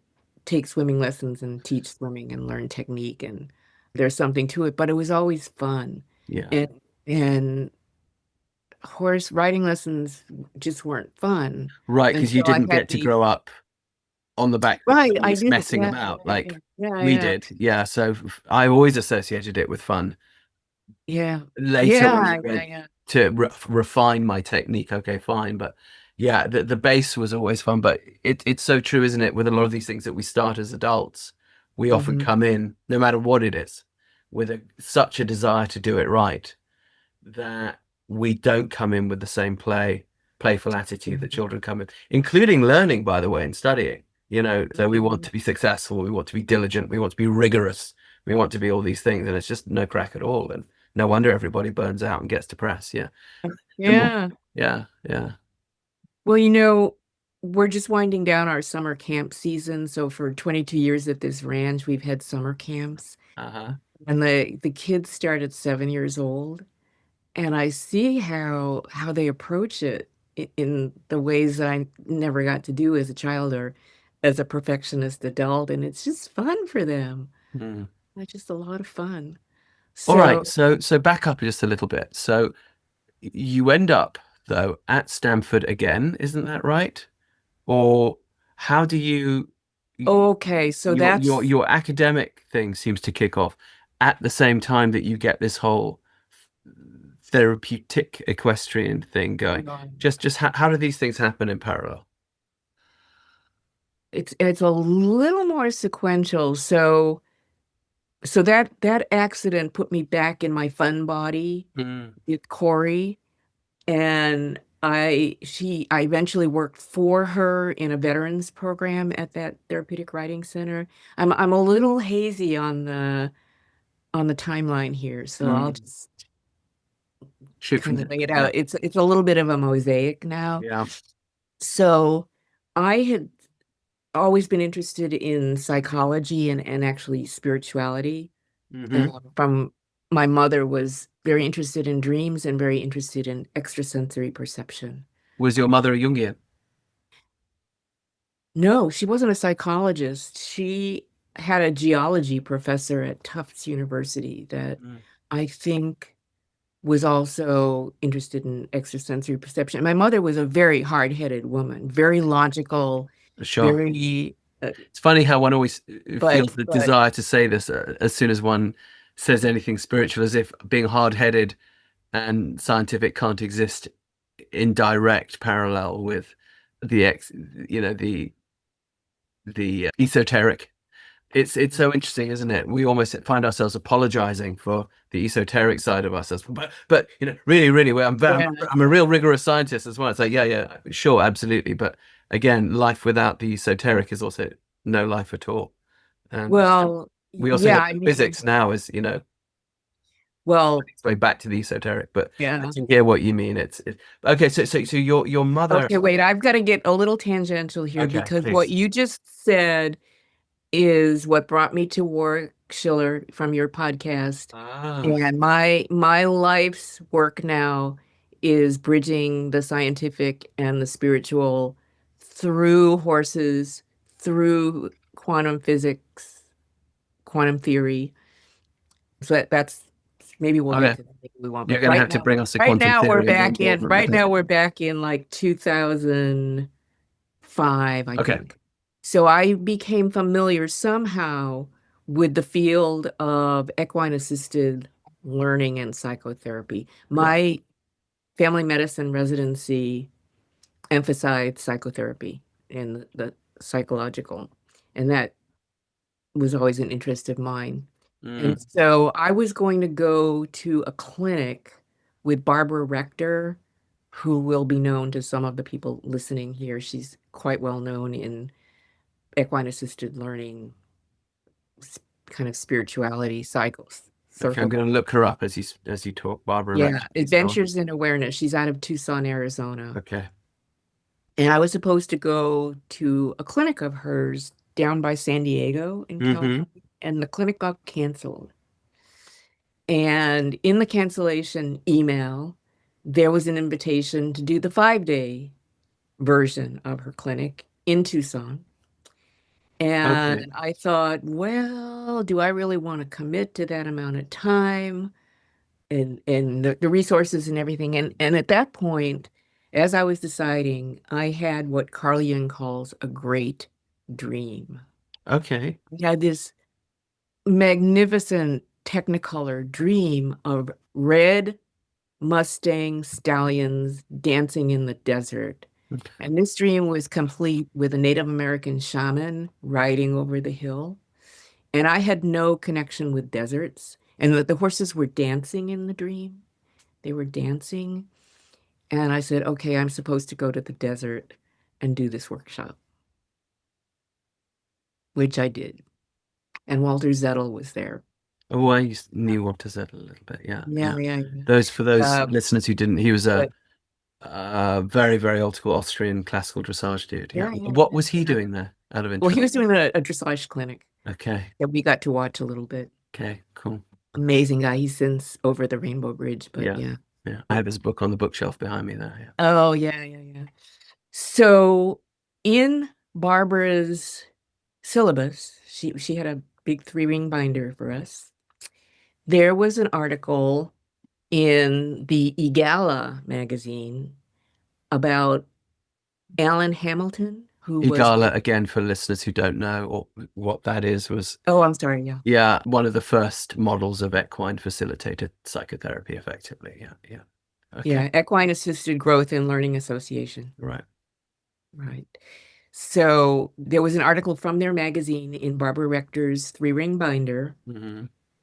take swimming lessons and teach swimming and learn technique, and there's something to it, but it was always fun. Yeah. And horse riding lessons just weren't fun Right, because you until I didn't had get to grow up on the back of right, I things didn't, messing yeah, about yeah, like yeah, we yeah, did. Yeah, so I always associated it with fun. yeah, Later, when yeah, it yeah, went yeah. to refine my technique, okay, fine. But yeah, the base was always fun. But it's so true, isn't it? With a lot of these things that we start as adults, we often Hmm. come in, no matter what it is, with such a desire to do it right that we don't come in with the same playful attitude that children come in, including learning, by the way, and studying. So we want to be successful, we want to be diligent, we want to be rigorous, we want to be all these things, and it's just no crack at all. And no wonder everybody burns out and gets depressed. Yeah. Simple. Yeah. Yeah. Yeah. Well, we're just winding down our summer camp season. So for 22 years at this ranch, we've had summer camps. Uh-huh. And the kids start at 7 years old. And I see how they approach it in the ways that I never got to do as a child or as a perfectionist adult. And it's just fun for them. Mm. It's just a lot of fun. All right. So, So back up just a little bit. So you end up though at Stanford again, isn't that right? Or how do you okay, so your academic thing seems to kick off at the same time that you get this whole therapeutic equestrian thing going. Just how do these things happen in parallel? it's a little more sequential. So that accident put me back in my fun body Mm. with Corey, and I eventually worked for her in a veterans program at that therapeutic riding center. I'm a little hazy on the timeline here, so I'll Mm. just Shoot from kind the of lay it yeah. out. It's a little bit of a mosaic now. Yeah. So I had always been interested in psychology and actually spirituality. Hmm. From my mother was very interested in dreams and very interested in extrasensory perception. Was your mother a Jungian? No, she wasn't a psychologist. She had a geology professor at Tufts University that Mm. I think was also interested in extrasensory perception. My mother was a very hard-headed woman, very logical, Sure. very, It's funny how one always but feels the desire to say this as soon as one says anything spiritual, as if being hard-headed and scientific can't exist in direct parallel with the ex, the esoteric. It's so interesting, isn't it? We almost find ourselves apologizing for the esoteric side of ourselves, but really, really, yeah. I'm a real rigorous scientist as well. It's like, yeah, sure, absolutely, but again, life without the esoteric is also no life at all. And Well, we also yeah, know I mean, physics now is, well, its way back to the esoteric. But I yeah. can hear what you mean. It's okay. So your mother. Okay, wait, I've got to get a little tangential here Okay, because what please. you just said is what brought me to Warwick Schiller from your podcast. Ah, And my life's work now is bridging the scientific and the spiritual through horses, through quantum physics, quantum theory. So that's maybe we'll get okay. to that. Maybe we won't. You're But gonna have to bring us a right quantum now we're theory back in. involvement Right with it. now we're back in like 2005, I Okay. think. So I became familiar somehow with the field of equine-assisted learning and psychotherapy. My family medicine residency emphasized psychotherapy and the psychological, and that was always an interest of mine. And so I was going to go to a clinic with Barbara Rector, who will be known to some of the people listening here. She's quite well known in equine-assisted learning, kind of spirituality cycles. Okay, I'm going to look her up as you talk, Barbara. Yeah, Rector. Adventures in Awareness. She's out of Tucson, Arizona. Okay. And I was supposed to go to a clinic of hers down by San Diego in California, and the clinic got canceled. And in the cancellation email, there was an invitation to do the 5-day version of her clinic in Tucson. And I thought, well, do I really want to commit to that amount of time and the resources and everything? And at that point, as I was deciding, I had what Carl Jung calls a great dream. Okay. I had this magnificent Technicolor dream of red Mustang stallions dancing in the desert. Okay. And this dream was complete with a Native American shaman riding over the hill. And I had no connection with deserts. And the horses were dancing in the dream. They were dancing. And I said, okay, I'm supposed to go to the desert and do this workshop, which I did. And Walter Zettel was there. Oh, I knew Walter Zettel a little bit. Yeah. Yeah. For those listeners who didn't, he was a very, very old school Austrian classical dressage dude. Yeah. What was he doing there out of interest? Well, he was doing a dressage clinic. Okay. That we got to watch a little bit. Okay, cool. Amazing guy. He's since over the Rainbow Bridge, but yeah. I have his book on the bookshelf behind me there. Yeah. Oh, yeah. So in Barbara's syllabus, she had a big 3-ring binder for us. There was an article in the Egala magazine about Alan Hamilton, who was Egala, again, for listeners who don't know or what that is, was I'm sorry, one of the first models of equine facilitated psychotherapy, effectively. Okay. equine-assisted growth and learning association. Right. So there was an article from their magazine in Barbara Rector's 3-ring binder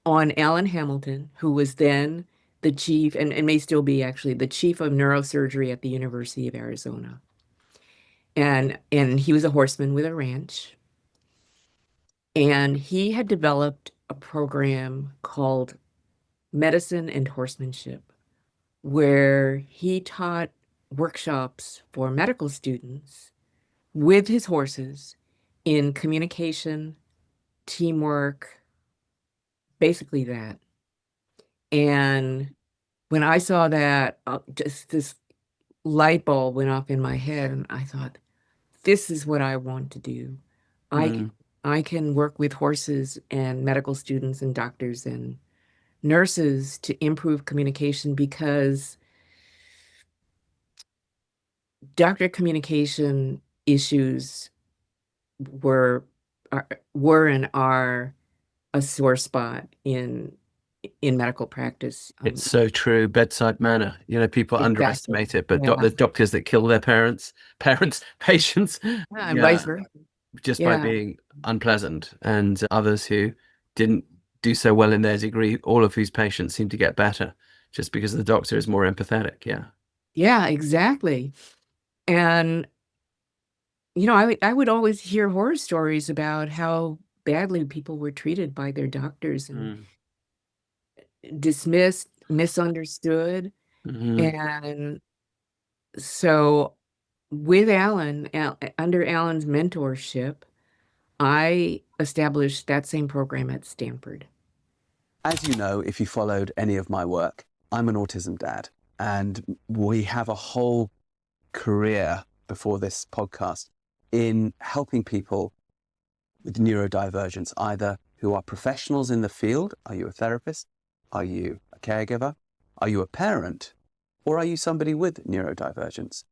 on Alan Hamilton, who was then the chief, and may still be actually, the chief of neurosurgery at the University of Arizona. And he was a horseman with a ranch. And he had developed a program called Medicine and Horsemanship, where he taught workshops for medical students with his horses in communication, teamwork, basically that. And when I saw that, just this light bulb went off in my head, and I thought, this is what I want to do. I can work with horses and medical students and doctors and nurses to improve communication, because doctor communication issues were and are a sore spot in medical practice. It's so true. Bedside manner. People underestimate it, but the doctors that kill their patients, and vice versa, just by being unpleasant, and others who didn't do so well in their degree, all of whose patients seem to get better just because the doctor is more empathetic. Yeah, exactly. And I would always hear horror stories about how badly people were treated by their doctors and dismissed, misunderstood. And so with Alan, under Alan's mentorship, I established that same program at Stanford. As you know, if you followed any of my work, I'm an autism dad, and we have a whole career before this podcast in helping people with neurodivergence, either who are professionals in the field. Are you a therapist? Are you a caregiver? Are you a parent? Or are you somebody with neurodivergence?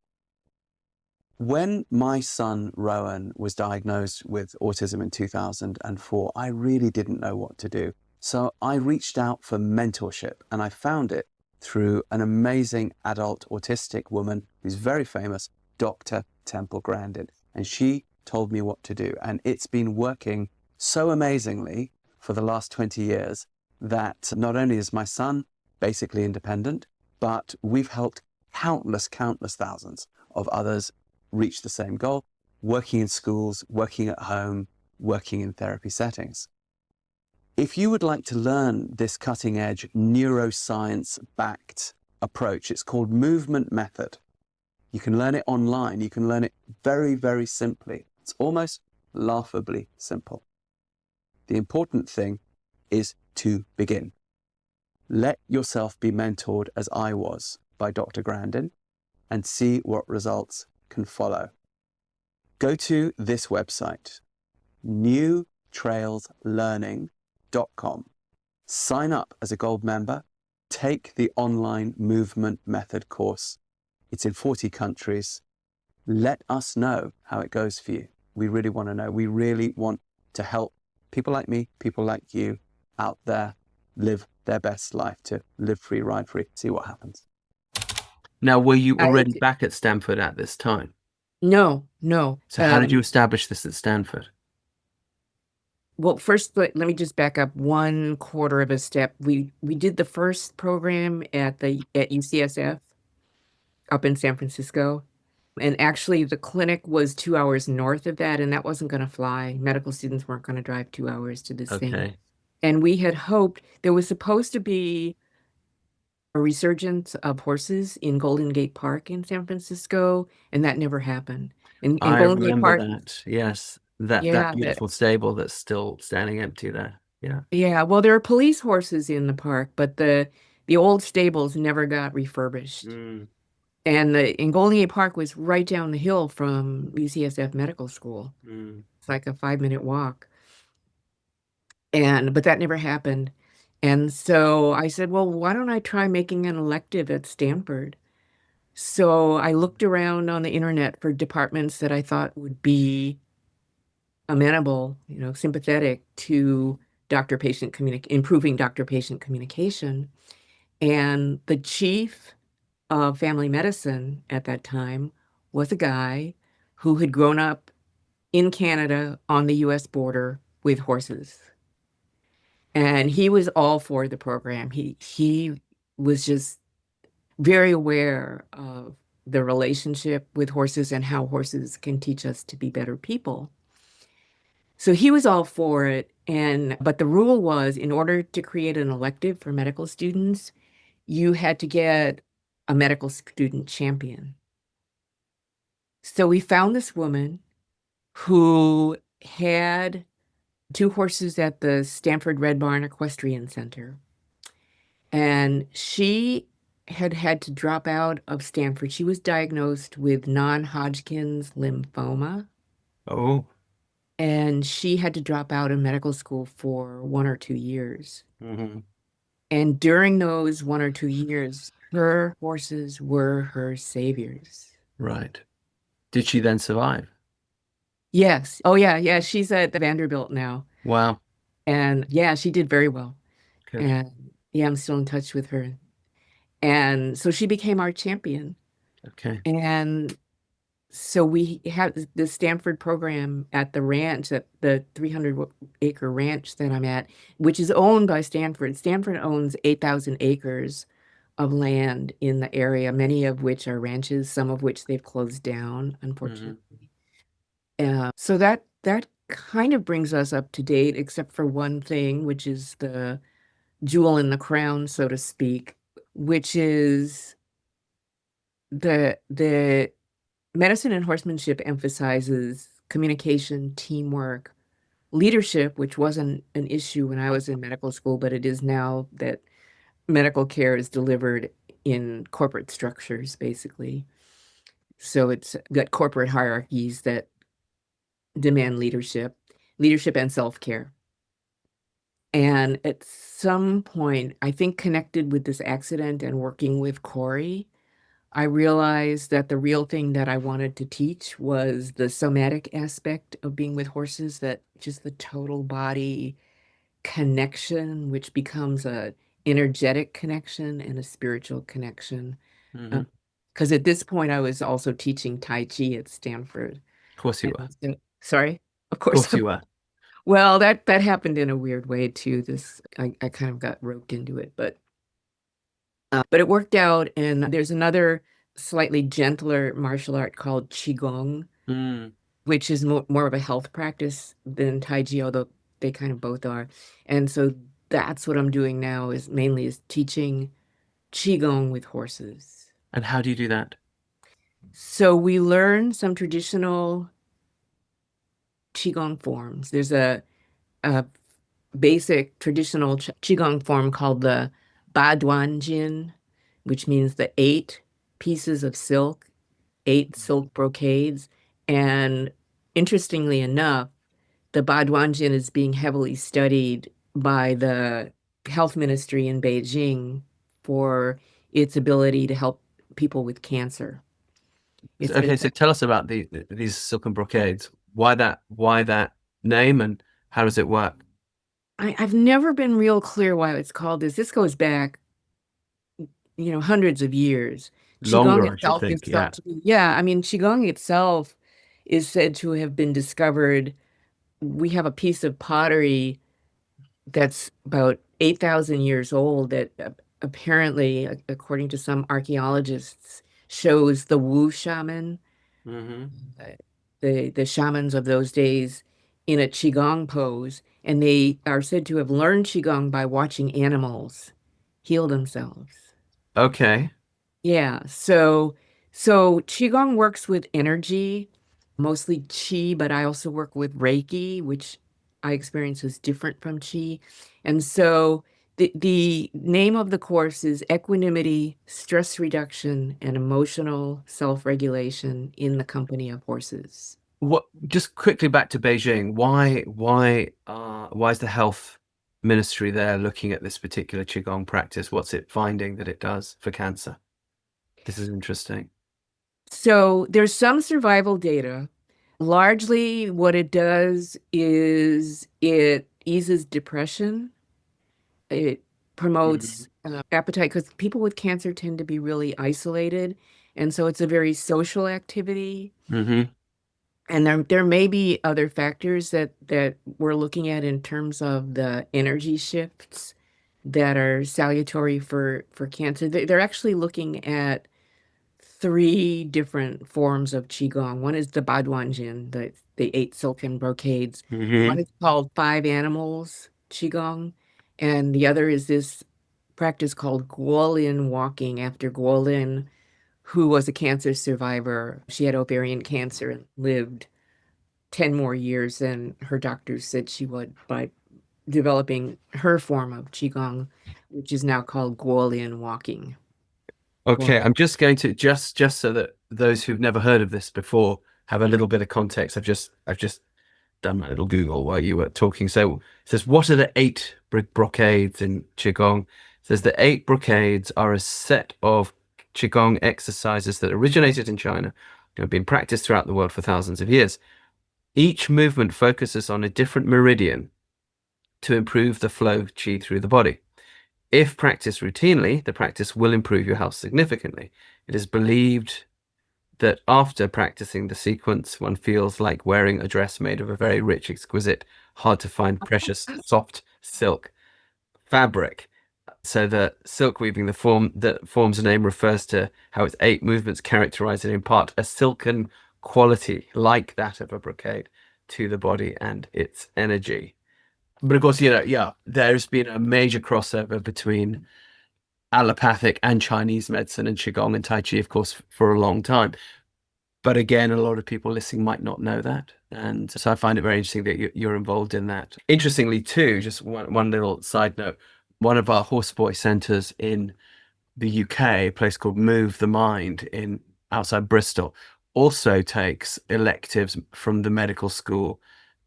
When my son Rowan was diagnosed with autism in 2004, I really didn't know what to do. So I reached out for mentorship, and I found it through an amazing adult autistic woman who's very famous, Dr. Temple Grandin. And she told me what to do. And it's been working so amazingly for the last 20 years that not only is my son basically independent, but we've helped countless thousands of others reach the same goal, working in schools, working at home, working in therapy settings. If you would like to learn this cutting-edge neuroscience-backed approach, it's called Movement Method. You can learn it online. You can learn it very, very simply. It's almost laughably simple. The important thing is to begin. Let yourself be mentored as I was by Dr. Grandin and see what results can follow. Go to this website, newtrailslearning.com. Sign up as a gold member. Take the online Movement Method course. It's in 40 countries. Let us know how it goes for you. We really want to know. We really want to help people like me, people like you out there live their best life, to live free, ride free, see what happens. Now, were you already back at Stanford at this time? No. So how did you establish this at Stanford? Well, first, let me just back up 1/4 of a step. We did the first program at UCSF up in San Francisco. And actually, the clinic was 2 hours north of that, and that wasn't going to fly. Medical students weren't going to drive 2 hours to this thing. Okay. And we had hoped there was supposed to be a resurgence of horses in Golden Gate Park in San Francisco, and that never happened. And I Golden Gate remember Park, that. Yes. That yeah, beautiful stable that's still standing empty there. Yeah. yeah. Well, there are police horses in the park, but the old stables never got refurbished. Mm. And Golden Gate Park was right down the hill from UCSF Medical School. Mm. It's like a 5-minute walk. But that never happened. And so I said, well, why don't I try making an elective at Stanford? So I looked around on the internet for departments that I thought would be amenable, sympathetic to improving doctor-patient communication. And the chief of family medicine at that time was a guy who had grown up in Canada on the US border with horses. And he was all for the program. He was just very aware of the relationship with horses and how horses can teach us to be better people. So he was all for it. But the rule was, in order to create an elective for medical students, you had to get a medical student champion. So we found this woman who had 2 horses at the Stanford Red Barn Equestrian Center. And she had to drop out of Stanford. She was diagnosed with non-Hodgkin's lymphoma. Oh. And she had to drop out of medical school for 1 or 2 years. Mm-hmm. And during those 1 or 2 years, her horses were her saviors. Right. Did she then survive? Yes. Oh, yeah. She's at the Vanderbilt now. Wow. And yeah, she did very well. Good. And yeah, I'm still in touch with her. And so she became our champion. Okay. And so we had the Stanford program at the ranch, at the 300-acre ranch that I'm at, which is owned by Stanford. Stanford owns 8,000 acres of land in the area, many of which are ranches, some of which they've closed down, unfortunately. So that kind of brings us up to date, except for one thing, which is the jewel in the crown, so to speak, which is the Medicine and Horsemanship emphasizes communication, teamwork, leadership, which wasn't an issue when I was in medical school, but it is now that medical care is delivered in corporate structures, basically. So it's got corporate hierarchies that demand leadership and self-care. And at some point, I think connected with this accident and working with Corey, I realized that the real thing that I wanted to teach was the somatic aspect of being with horses, that just the total body connection, which becomes a energetic connection and a spiritual connection. Hmm. Because at this point, I was also teaching Tai Chi at Stanford. Of course you were. Sorry, of Of course. course you were. Well, that happened in a weird way too. I kind of got roped into it, but it worked out. And there's another slightly gentler martial art called Qigong, Mm. which is more of a health practice than Tai Chi, although they kind of both are. And so that's what I'm doing now is mainly teaching Qigong with horses. And how do you do that? So we learn some traditional Qigong forms. There's a basic traditional Qigong form called the Ba Duan Jin, which means the 8 pieces of silk, 8 silk brocades. And interestingly enough, the Ba Duan Jin is being heavily studied by the health ministry in Beijing for its ability to help people with cancer. Okay, so tell us about these silken brocades. Why that name, and how does it work? I've never been real clear why it's called this. This goes back, hundreds of years. Qigong Longer, I should itself is think. Yeah. thought to be, yeah, I mean, Qigong itself is said to have been discovered. We have a piece of pottery that's about 8,000 years old that apparently, according to some archaeologists, shows the Wu shaman, Hmm. uh, the shamans of those days in a Qigong pose. And they are said to have learned Qigong by watching animals heal themselves. Okay. Yeah, so Qigong works with energy, mostly Qi, but I also work with Reiki, which I experience is different from Qi. And so the name of the course is Equanimity, Stress Reduction, and Emotional Self-Regulation in the Company of Horses. What? Just quickly back to Beijing. Why is the health ministry there looking at this particular Qigong practice? What's it finding that it does for cancer? This is interesting. So there's some survival data. Largely, what it does is it eases depression. It Hmm. promotes appetite because people with cancer tend to be really isolated. And so it's a very social activity. Hmm. And there may be other factors that we're looking at in terms of the energy shifts that are salutary for cancer. They're actually looking at 3 different forms of Qigong. One is the Baduanjin, the 8 silken brocades. One Hmm. is called 5 animals Qigong, and the other is this practice called Guolin walking after Guolin, who was a cancer survivor. She had ovarian cancer and lived 10 more years than her doctors said she would by developing her form of Qigong, which is now called Guolin walking. Okay, I'm just going to just so that those who've never heard of this before have a little bit of context. I've just done my little Google while you were talking. So it says, what are the 8 brocades in Qigong? It says the 8 brocades are a set of Qigong exercises that originated in China and have been practiced throughout the world for thousands of years. Each movement focuses on a different meridian to improve the flow of qi through the body. If practiced routinely, the practice will improve your health significantly. It is believed that after practicing the sequence, one feels like wearing a dress made of a very rich, exquisite, hard to find, precious, soft silk fabric. So the silk weaving, the form that forms the name, refers to how its 8 movements characterize and impart a silken quality like that of a brocade to the body and its energy. But of course, yeah, there's been a major crossover between allopathic and Chinese medicine and Qigong and Tai Chi, of course, for a long time. But again, a lot of people listening might not know that. And so I find it very interesting that you're involved in that. Interestingly, too, just one little side note, one of our horseboy centers in the UK, a place called Move the Mind in outside Bristol, also takes electives from the medical school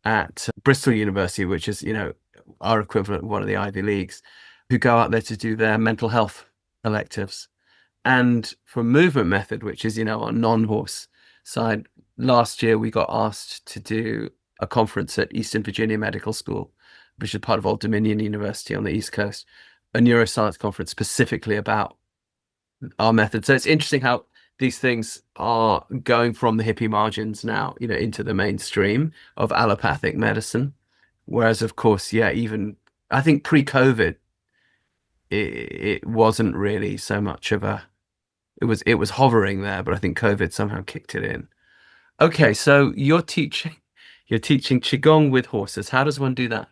at Bristol University, which is, our equivalent of one of the Ivy Leagues, who go out there to do their mental health electives. And for movement method, which is, our non-horse side, last year we got asked to do a conference at Eastern Virginia Medical School, which is part of Old Dominion University on the East Coast, a neuroscience conference specifically about our method. So it's interesting how these things are going from the hippie margins now, into the mainstream of allopathic medicine. Whereas, of course, even I think pre-COVID, it wasn't really so much of it was hovering there, but I think COVID somehow kicked it in. Okay, so you're teaching Qigong with horses. How does one do that?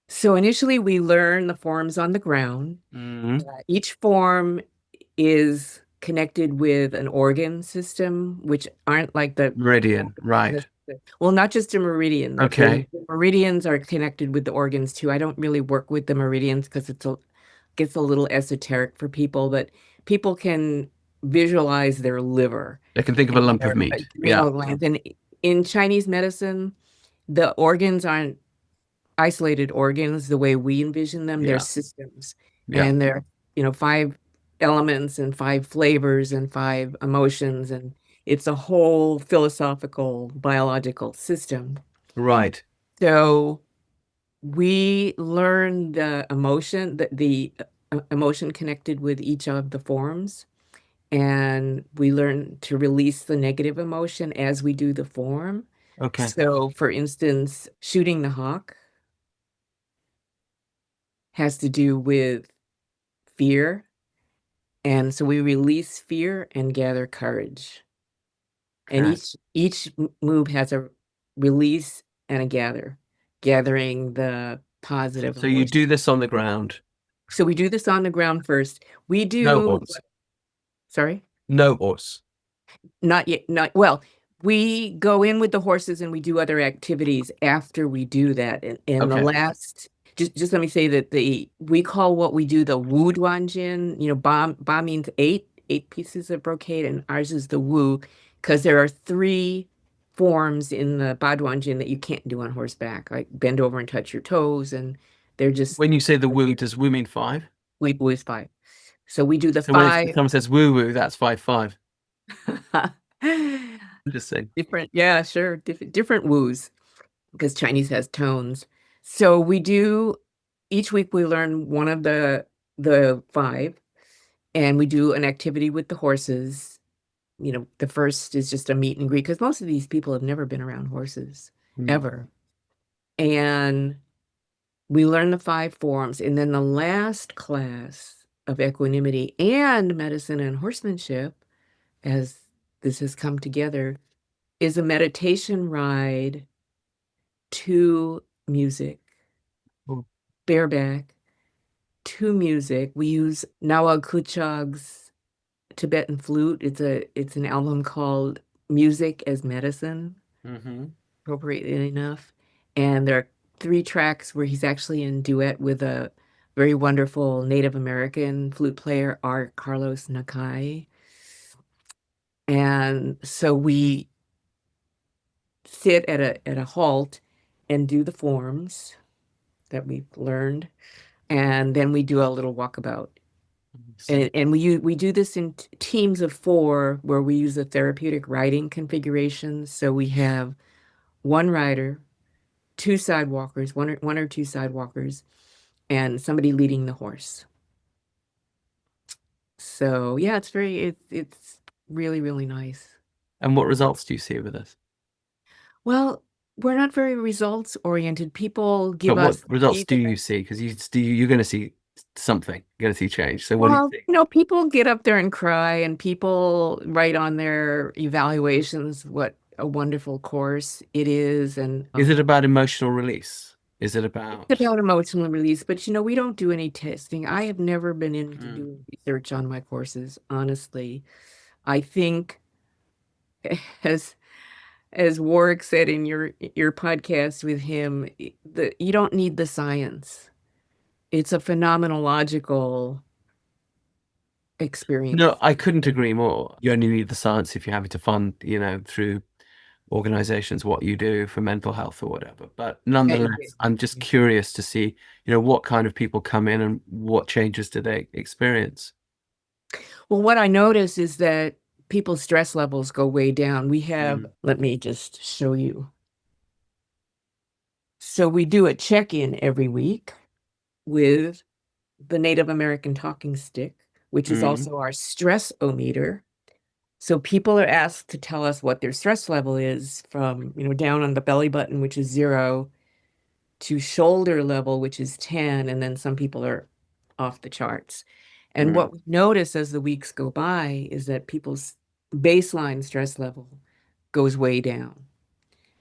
So initially we learn the forms on the ground. Each form is connected with an organ system, which aren't like the Meridian, right? Well, not just a meridian. Okay. The meridians are connected with the organs too. I don't really work with the meridians because gets a little esoteric for people, but people can visualize their liver. They can think of a lump of meat. Yeah. Glands. And in Chinese medicine, the organs aren't isolated organs the way we envision them. They're systems. And they're, 5 elements and 5 flavors and 5 emotions, and it's a whole philosophical biological system. Right. So we learn the emotion, the emotion connected with each of the forms, and we learn to release the negative emotion as we do the form. Okay. So, for instance, shooting the hawk has to do with fear, and so we release fear and gather courage. And each move has a release and a gather, gathering the positive So you do this on the ground. So we do this on the ground first. We do. No horse. Sorry? No horse. Not yet. Well, we go in with the horses and we do other activities after we do that. And the last, just let me say that we call what we do the Wu Duanjin. Ba means 8 pieces of brocade, and ours is the Wu, because there are 3 forms in the Ba Duanjin that you can't do on horseback, like bend over and touch your toes, and they're just. When you say the Wu, does Wu mean 5? Wu is 5. So we do the 5. When someone says woo woo, that's 5-5. Interesting. Different, yeah, sure. Different woos, because Chinese has tones. So we do, each week we learn one of the 5, and we do an activity with the horses. The first is just a meet and greet, because most of these people have never been around horses, ever. And we learn the 5 forms, and then the last class of equanimity and medicine and horsemanship, as this has come together, is a meditation ride to music, bareback, to music. We use Nawag Kuchag's Tibetan flute. It's an album called Music as Medicine, appropriately enough. And there are 3 tracks where he's actually in duet with a very wonderful Native American flute player, R. Carlos Nakai. And so we sit at a halt and do the forms that we've learned, and then we do a little walkabout. And we do this in teams of 4, where we use a therapeutic riding configuration. So we have 1 rider, 2 sidewalkers, one or 2 sidewalkers, and somebody leading the horse. So yeah, it's really, really nice. And what results do you see with this? Well, we're not very results oriented. People give us. What results do you see? Because you're going to see something. You're going to see change. So what do you think? People get up there and cry, and people write on their evaluations what a wonderful course it is. And is it about emotional release? Is it about? It's about emotional release, but we don't do any testing. I have never been into doing research on my courses, honestly. I think, as Warwick said in your podcast with him, you don't need the science. It's a phenomenological experience. No, I couldn't agree more. You only need the science if you're having to fund, through organizations, what you do for mental health or whatever. But nonetheless, I'm just curious to see, what kind of people come in and what changes do they experience? Well, what I notice is that people's stress levels go way down. We have, let me just show you. So we do a check-in every week with the Native American talking stick, which is also our stress-o-meter. So people are asked to tell us what their stress level is from, down on the belly button, which is 0, to shoulder level, which is 10, and then some people are off the charts. And what we notice as the weeks go by is that people's baseline stress level goes way down.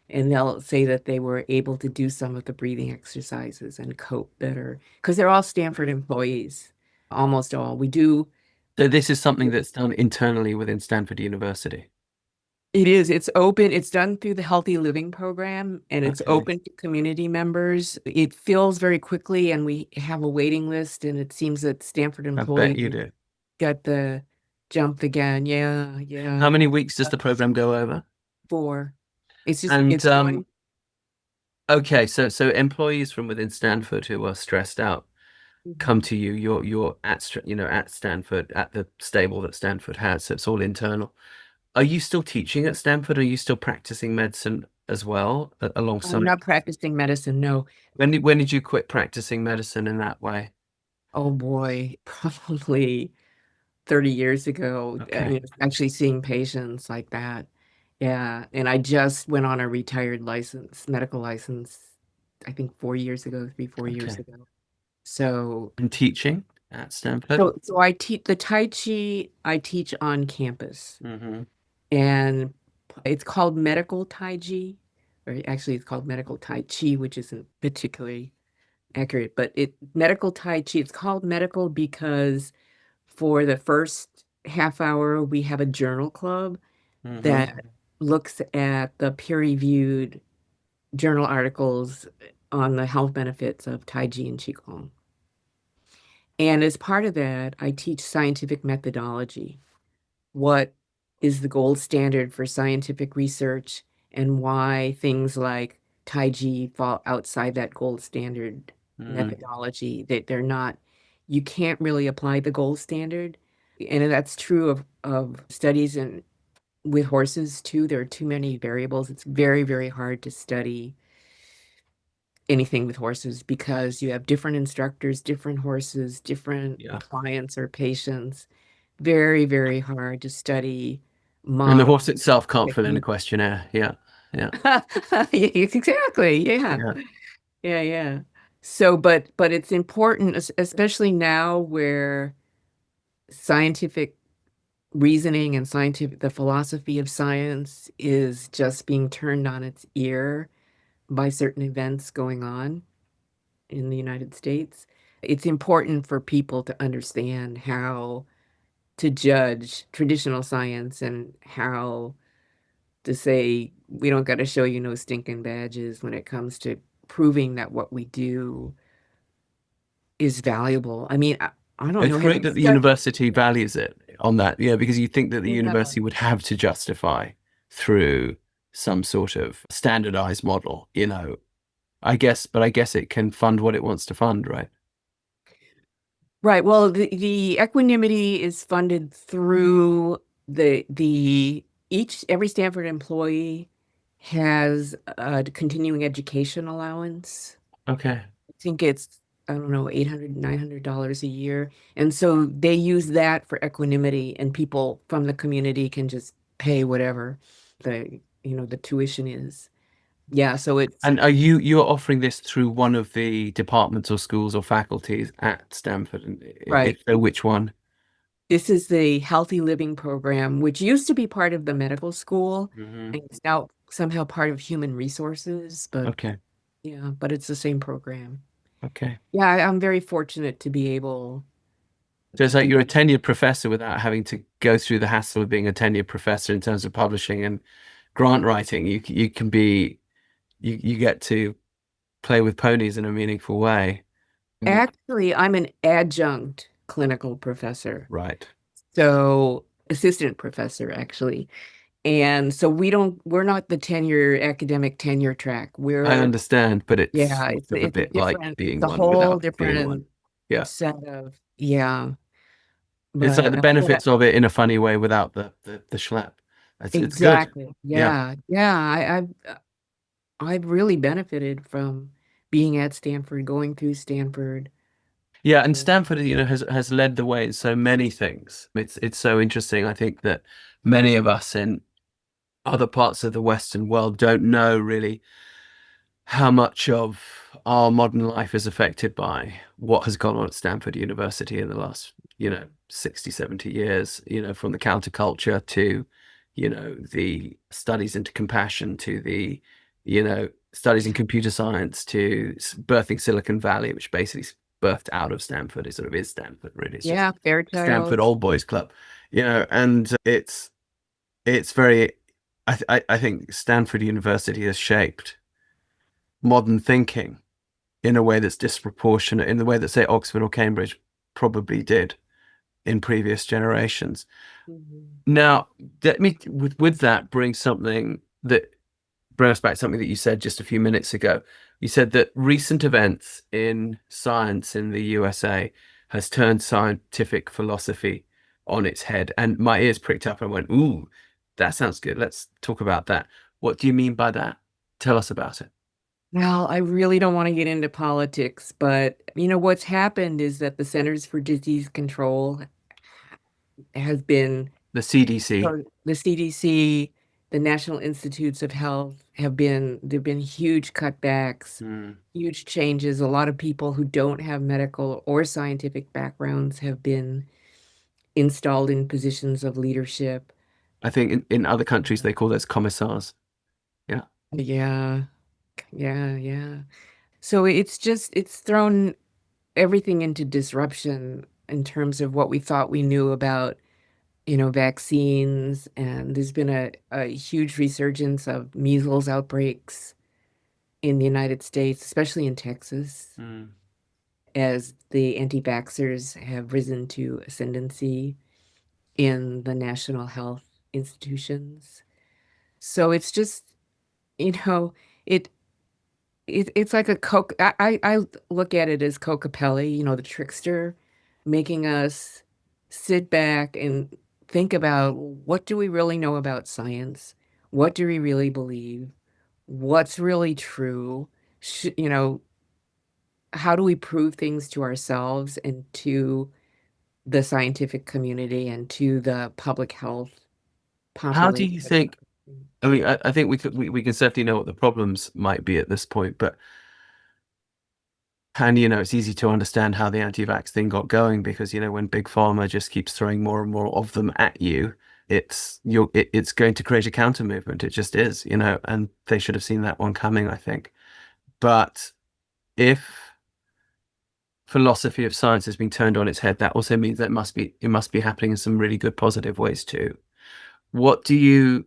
And they'll say that they were able to do some of the breathing exercises and cope better because they're all Stanford employees, almost all. We do. So this is something that's done internally within Stanford University. It is. It's open. It's done through the Healthy Living program, and it's Okay. open to community members. It fills very quickly, and we have a waiting list, and it seems that Stanford I bet employees you do. got the jump again. Yeah, yeah. How many weeks does the program go over? 4. It's just, And it's one. okay, so employees from within Stanford who are stressed out come to you. You're at at Stanford, at the stable that Stanford has, so it's all internal. Are you still teaching at Stanford? Are you still practicing medicine as well I'm alongside? not practicing medicine, no. When did you quit practicing medicine in that way? Oh boy, probably 30 years ago, Okay. actually seeing patients like that. Yeah, and I just went on a retired medical license, I think 4 years ago, 4 years Okay. ago. So, And teaching at Stanford? so I teach the Tai Chi, I teach on campus, and it's called medical Tai Chi, or actually it's called medical Tai Chi, which isn't particularly accurate, but medical Tai Chi, it's called medical because for the first half hour, we have a journal club that looks at the peer-reviewed journal articles on the health benefits of Tai Chi and Qigong. And as part of that, I teach scientific methodology. What is the gold standard for scientific research and why things like Tai Chi fall outside that gold standard methodology, that they're not, you can't really apply the gold standard. And that's true of studies with horses too. There are too many variables. It's very, very hard to study anything with horses because you have different instructors, different horses, different clients or patients. Very, very hard to study And the model horse itself can't fill in a technique. questionnaire. Yeah. Yeah. Exactly. Yeah. Yeah. Yeah, yeah. So, but it's important, especially now where scientific reasoning and the philosophy of science is just being turned on its ear by certain events going on in the United States. It's important for people to understand how to judge traditional science and how to say, we don't got to show you no stinking badges when it comes to proving that what we do is valuable. I mean, I don't It's know. Have great you that the studied? university values it on that. Yeah, because you think that the Yeah. university would have to justify through some sort of standardized model, I guess, but I guess it can fund what it wants to fund, right? Right. Well, the equanimity is funded through every Stanford employee has a continuing education allowance. Okay. I think it's, I don't know, $800, $900 a year. And so they use that for equanimity, and people from the community can just pay whatever the tuition is. Yeah, so it's And you're offering this through one of the departments or schools or faculties at Stanford? And right. if so, which one? This is the Healthy Living program, which used to be part of the medical school, and it's now somehow part of human resources, but Okay. yeah, but it's the same program. Okay. Yeah, I'm very fortunate to be able So it's to like do. you're a tenured professor without having to go through the hassle of being a tenured professor in terms of publishing and grant writing. You can be you get to play with ponies in a meaningful way. Actually, I'm an adjunct clinical professor, Right. so assistant professor actually. And so we're not the academic tenure track. I understand, but it's Yeah, sort of a bit like being it's a one whole without being one. different Yeah. set of, yeah, It's like the but yeah, benefits of it in a funny way without the schlep. It's good. exactly. Yeah. Yeah, yeah. I've really benefited from being at Stanford, going through Stanford. Yeah, and Stanford, has led the way in so many things. It's so interesting. I think that many of us in other parts of the Western world don't know really how much of our modern life is affected by what has gone on at Stanford University in the last, 60, 70 years, from the counterculture to, the studies into compassion to the, studies in computer science to birthing Silicon Valley, which basically birthed out of Stanford. It sort of is Stanford, really. It's just Yeah, Stanford Fairchild. Old Boys Club, and it's very, I think Stanford University has shaped modern thinking in a way that's disproportionate, in the way that, say, Oxford or Cambridge probably did in previous generations. Mhm. Now, let me, with that, bring us back to something that you said just a few minutes ago. You said that recent events in science in the USA has turned scientific philosophy on its head. And my ears pricked up and went, ooh, that sounds good. Let's talk about that. What do you mean by that? Tell us about it. Well, I really don't want to get into politics, but what's happened is that the Centers for Disease Control has been, The CDC. or the CDC, the National Institutes of Health there've been huge cutbacks, huge changes. A lot of people who don't have medical or scientific backgrounds have been installed in positions of leadership. I think in other countries they call those commissars. Yeah. Yeah, yeah. So it's thrown everything into disruption in terms of what we thought we knew about, vaccines. And there's been a huge resurgence of measles outbreaks in the United States, especially in Texas, as the anti-vaxxers have risen to ascendancy in the national health institutions. So it's just, you know, it it's like a Coke. I look at it as Cocapelli, the trickster, making us sit back and think about, what do we really know about science? What do we really believe? What's really true? How do we prove things to ourselves and to the scientific community and to the public health How do population? you think? I mean, I think we can certainly know what the problems might be at this point, but it's easy to understand how the anti-vax thing got going because when big pharma just keeps throwing more and more of them at you, it's going to create a counter movement. It just is, and they should have seen that one coming, I think. But if philosophy of science has been turned on its head, that also means that it must be happening in some really good positive ways too. What do you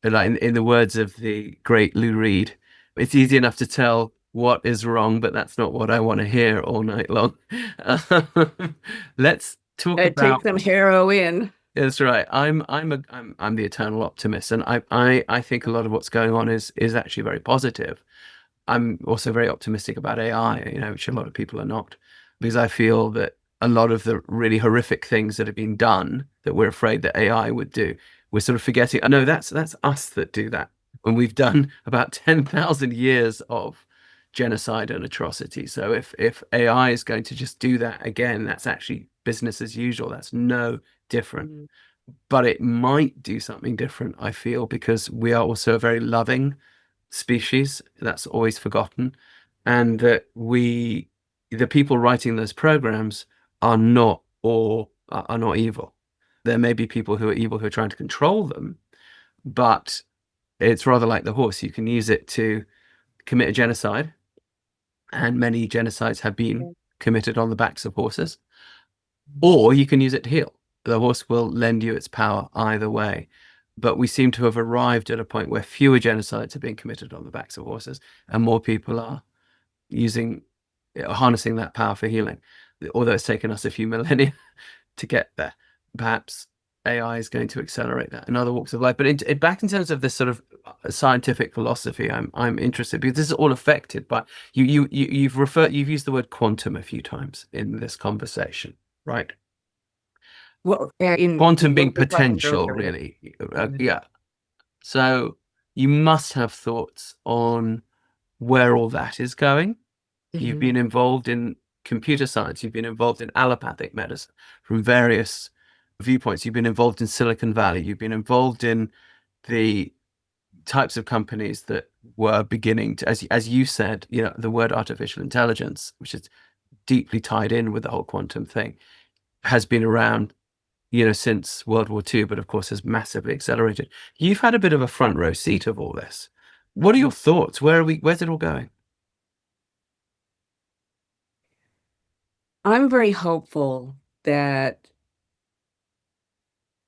like in the words of the great Lou Reed? It's easy enough to tell what is wrong, but that's not what I want to hear all night long. Let's talk Take about. some heroin. That's right. I'm the eternal optimist, and I think a lot of what's going on is actually very positive. I'm also very optimistic about AI, which a lot of people are not, because I feel that a lot of the really horrific things that have been done that we're afraid that AI would do, we're sort of forgetting. I know that's us that do that. When we've done about 10,000 years of genocide and atrocity. So if AI is going to just do that again, that's actually business as usual. That's no different. Mm. But it might do something different, I feel, because we are also a very loving species. That's always forgotten. And that the people writing those programs are not evil. There may be people who are evil who are trying to control them, but it's rather like the horse. You can use it to commit a genocide, and many genocides have been committed on the backs of horses, or you can use it to heal. The horse will lend you its power either way. But we seem to have arrived at a point where fewer genocides are being committed on the backs of horses, and more people are harnessing that power for healing. Although it's taken us a few millennia to get there, perhaps AI is going to accelerate that in other walks of life. But back in terms of this sort of scientific philosophy, I'm interested because this is all affected by you've used the word quantum a few times in this conversation, right? Well, Quantum what being we're talking potential, earlier. really. Yeah. So you must have thoughts on where all that is going. You've Mhm. been involved in computer science. You've been involved in allopathic medicine from various viewpoints. You've been involved in Silicon Valley. You've been involved in the types of companies that were beginning to, as you said, the word artificial intelligence, which is deeply tied in with the whole quantum thing, has been around, since World War II, but of course has massively accelerated. You've had a bit of a front row seat of all this. What are your thoughts? Where's it all going? I'm very hopeful that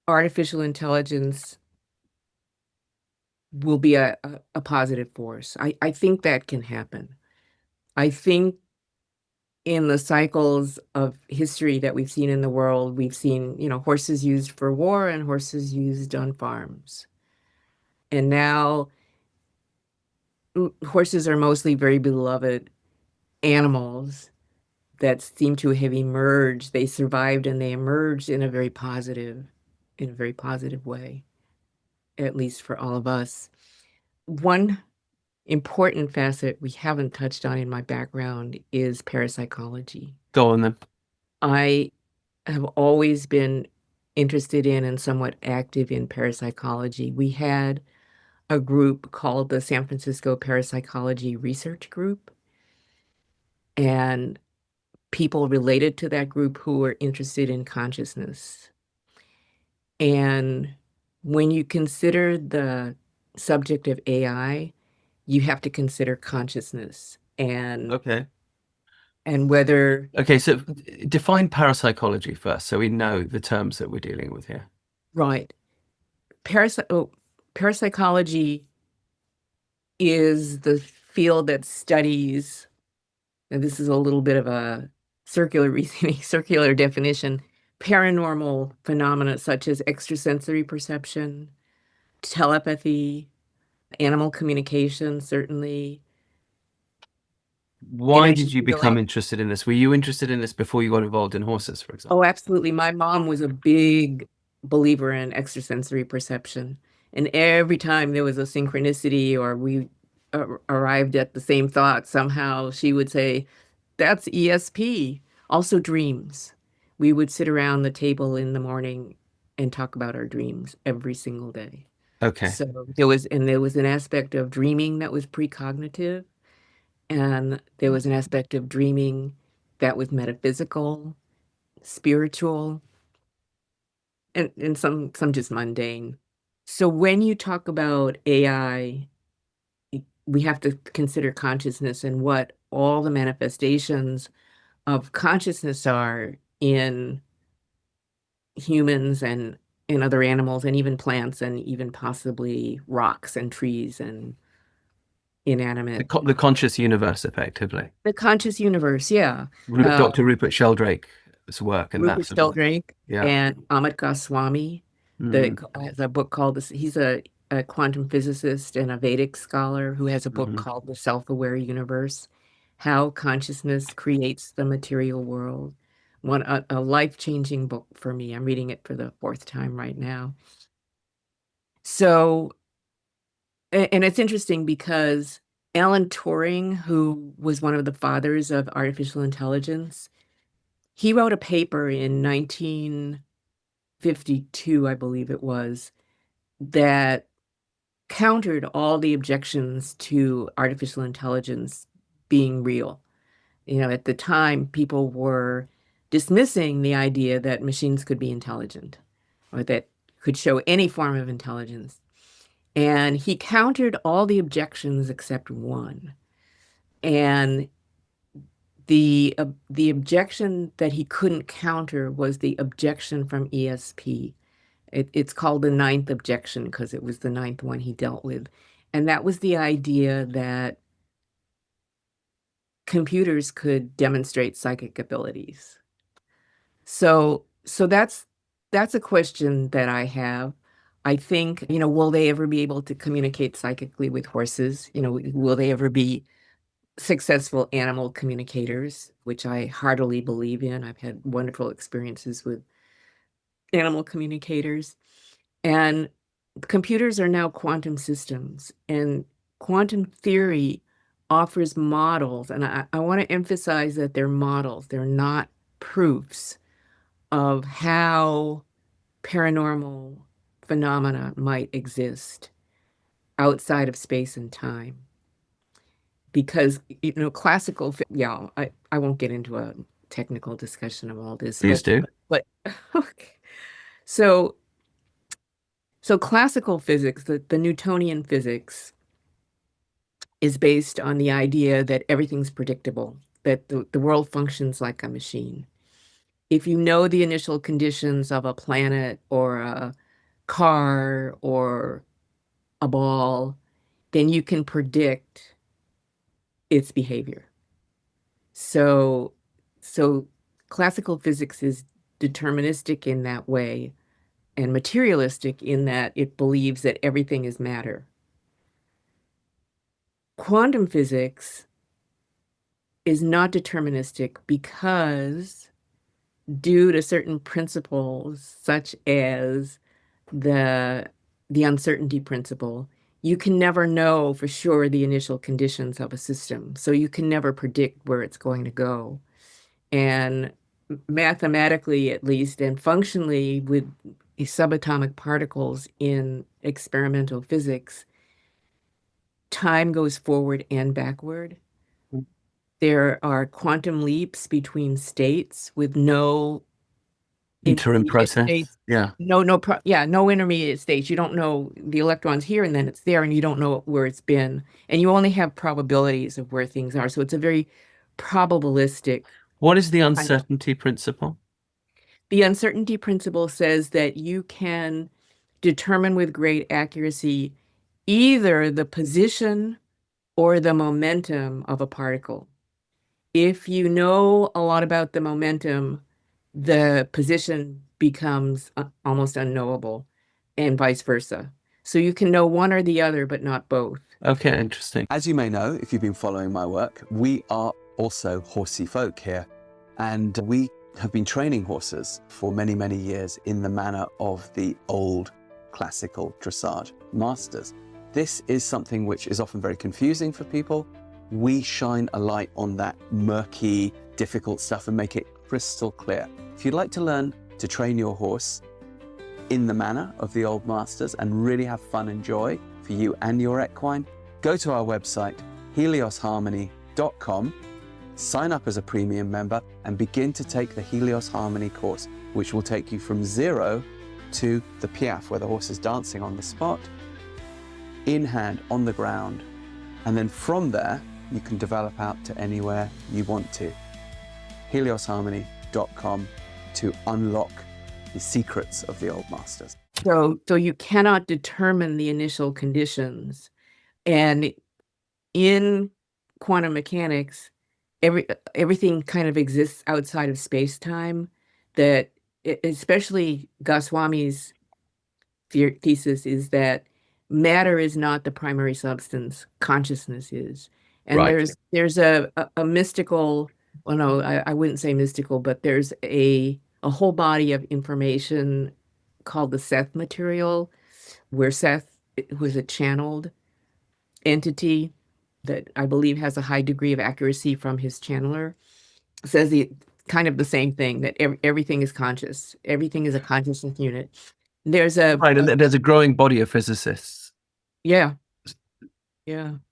artificial intelligence will be a positive force. I think that can happen. I think in the cycles of history that we've seen in the world, we've seen, horses used for war and horses used on farms. And now horses are mostly very beloved animals that seem to have emerged. They survived and they emerged in a very positive way, at least for all of us. One important facet we haven't touched on in my background is parapsychology. Go on then. I have always been interested in and somewhat active in parapsychology. We had a group called the San Francisco Parapsychology Research Group, and people related to that group who were interested in consciousness. And when you consider the subject of AI, you have to consider consciousness Okay. and whether Okay, so define parapsychology first, so we know the terms that we're dealing with here. right. Parapsychology is the field that studies, and this is a little bit of a circular reasoning, circular definition, paranormal phenomena such as extrasensory perception, telepathy, animal communication, certainly, Why energy did you become healing. interested in this? Were you interested in this before you got involved in horses, for example? Oh, absolutely. My mom was a big believer in extrasensory perception. And every time there was a synchronicity or we arrived at the same thought, somehow she would say, "That's ESP." Also, dreams. We would sit around the table in the morning and talk about our dreams every single day. Okay. So there was an aspect of dreaming that was precognitive, and there was an aspect of dreaming that was metaphysical, spiritual, and some just mundane. So when you talk about AI, we have to consider consciousness and what all the manifestations of consciousness are in humans and in other animals and even plants and even possibly rocks and trees and inanimate. The conscious universe, effectively. The conscious universe, yeah. Dr. Rupert Sheldrake's work and that Rupert sort of thing. Sheldrake Yeah. and Amit Goswami, Mm-hmm. has a book called this. He's a quantum physicist and a Vedic scholar who has a book Mm-hmm. called The Self-Aware Universe: How Consciousness Creates the Material World. A life-changing book for me. I'm reading it for the fourth time right now. So, and it's interesting because Alan Turing, who was one of the fathers of artificial intelligence, he wrote a paper in 1952, I believe it was, that countered all the objections to artificial intelligence being real. At the time, people were dismissing the idea that machines could be intelligent or that could show any form of intelligence. And he countered all the objections except one. And the objection that he couldn't counter was the objection from ESP. It's called the ninth objection because it was the ninth one he dealt with. And that was the idea that computers could demonstrate psychic abilities. So that's a question that I have. I think, will they ever be able to communicate psychically with horses? Will they ever be successful animal communicators, which I heartily believe in. I've had wonderful experiences with animal communicators. And computers are now quantum systems, and quantum theory offers models, and I want to emphasize that they're models. They're not proofs of how paranormal phenomena might exist outside of space and time. Because, classical, I won't get into a technical discussion of all this, Please do. but okay. So classical physics, the Newtonian physics, is based on the idea that everything's predictable, that the world functions like a machine. If you know the initial conditions of a planet or a car or a ball, then you can predict its behavior. So classical physics is deterministic in that way and materialistic in that it believes that everything is matter. Quantum physics is not deterministic because, due to certain principles, such as the uncertainty principle, you can never know for sure the initial conditions of a system. So you can never predict where it's going to go. And mathematically, at least, and functionally with subatomic particles in experimental physics, time goes forward and backward. There are quantum leaps between states with no Interim intermediate process. states. Yeah. No intermediate states. You don't know the electron's here and then it's there and you don't know where it's been. And you only have probabilities of where things are. So it's a very probabilistic. What is the uncertainty principle? The uncertainty principle says that you can determine with great accuracy either the position or the momentum of a particle. If you know a lot about the momentum, the position becomes almost unknowable, and vice versa. So you can know one or the other, but not both. Okay, interesting. As you may know, if you've been following my work, we are also horsey folk here, and we have been training horses for many, many years in the manner of the old classical dressage masters. This is something which is often very confusing for people. We shine a light on that murky, difficult stuff and make it crystal clear. If you'd like to learn to train your horse in the manner of the old masters and really have fun and joy for you and your equine, go to our website, heliosharmony.com, sign up as a premium member and begin to take the Helios Harmony course, which will take you from 0 to the piaffe, where the horse is dancing on the spot, in hand, on the ground. And then from there, you can develop out to anywhere you want to. heliosharmony.com to unlock the secrets of the old masters. So you cannot determine the initial conditions. And in quantum mechanics, everything kind of exists outside of space-time, that especially Goswami's thesis is that matter is not the primary substance, consciousness is. And Right. there's a mystical, well, no, I wouldn't say mystical, but there's a whole body of information called the Seth material, where Seth was a channeled entity that I believe has a high degree of accuracy from his channeler, says kind of the same thing, that everything is conscious. Everything is a consciousness unit. There's Right, and there's a growing body of physicists yeah.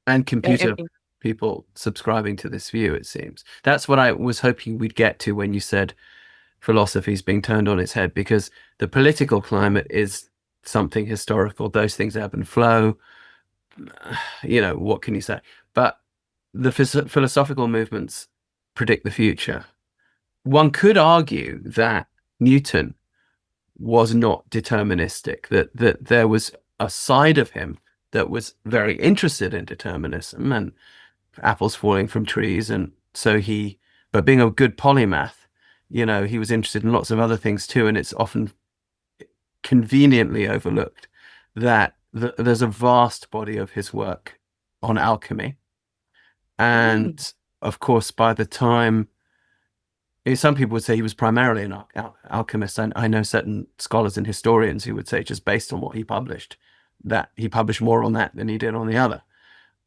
and computer people subscribing to this view, it seems. That's what I was hoping we'd get to when you said philosophy's being turned on its head, because the political climate is something historical. Those things ebb and flow. What can you say? But the philosophical movements predict the future. One could argue that Newton was not deterministic, that there was a side of him that was very interested in determinism and apples falling from trees. And so but being a good polymath, he was interested in lots of other things too. And it's often conveniently overlooked that there's a vast body of his work on alchemy. And of course, by the time, some people would say he was primarily an alchemist. I know certain scholars and historians who would say, just based on what he published, that he published more on that than he did on the other.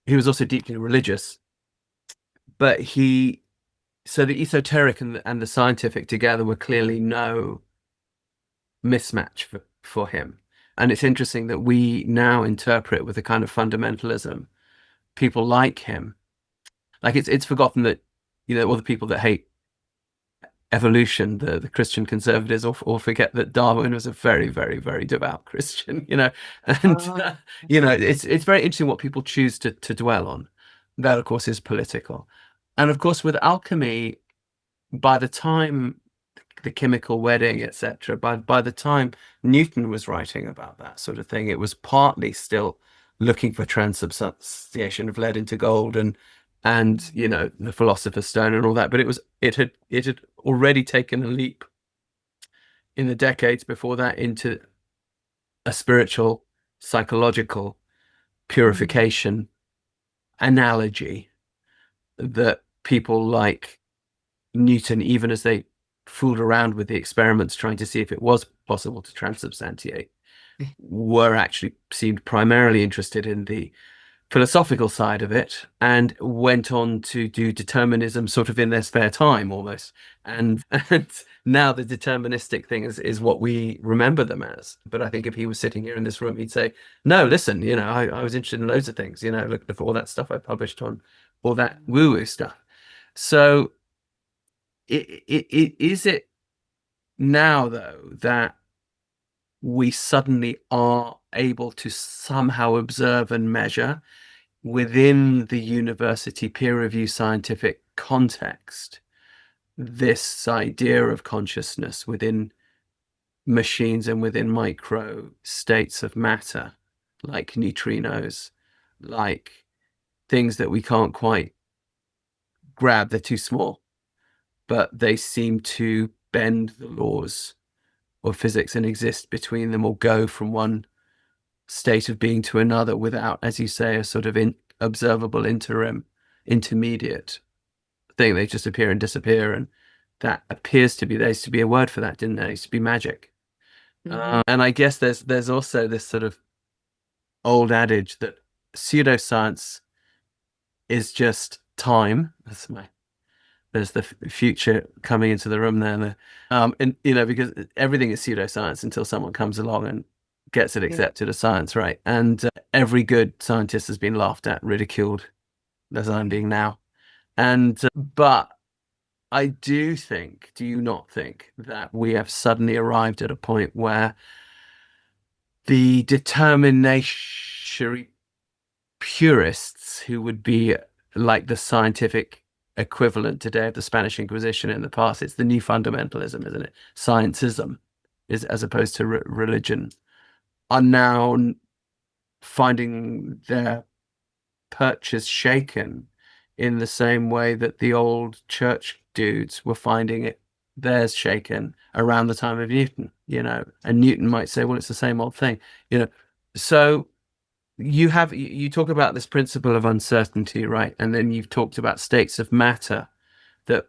He was also deeply religious, But so the esoteric and the scientific together were clearly no mismatch for him. And it's interesting that we now interpret with a kind of fundamentalism people like him. Like it's forgotten that, all the people that hate evolution, the Christian conservatives, or forget that Darwin was a very, very, very devout Christian, and it's very interesting what people choose to dwell on. That, of course, is political. And of course, with alchemy, by the time the chemical wedding, etc., by the time Newton was writing about that sort of thing, it was partly still looking for transubstantiation of lead into gold and the philosopher's stone and all that, but it had already taken a leap in the decades before that into a spiritual, psychological purification analogy that people like Newton, even as they fooled around with the experiments trying to see if it was possible to transubstantiate, were actually seemed primarily interested in the philosophical side of it, and went on to do determinism sort of in their spare time almost. And now the deterministic thing is what we remember them as. But I think if he was sitting here in this room, he'd say, no, listen, I was interested in loads of things, look at all that stuff I published on all that woo-woo stuff. So is it now, though, that we suddenly are able to somehow observe and measure within the university peer review scientific context this idea of consciousness within machines and within micro states of matter, like neutrinos, like things that we can't quite grab, they're too small, but they seem to bend the laws of physics and exist between them, or go from one state of being to another without, as you say, a sort of observable intermediate thing. They just appear and disappear, and that appears to be, there used to be a word for that, didn't there? It used to be magic. And I guess there's also this sort of old adage that pseudoscience is just time. There's the future coming into the room there. And because everything is pseudoscience until someone comes along and gets it accepted as science, right? And every good scientist has been laughed at, ridiculed, as I'm being now. And but I do you not think that we have suddenly arrived at a point where the determination purists, who would be like the scientific equivalent today of the Spanish Inquisition in the past, it's the new fundamentalism, isn't it? Scientism, is as opposed to religion, are now finding their perches shaken in the same way that the old church dudes were finding theirs shaken around the time of Newton, and Newton might say, well, it's the same old thing, so you talk about this principle of uncertainty, right? And then you've talked about states of matter that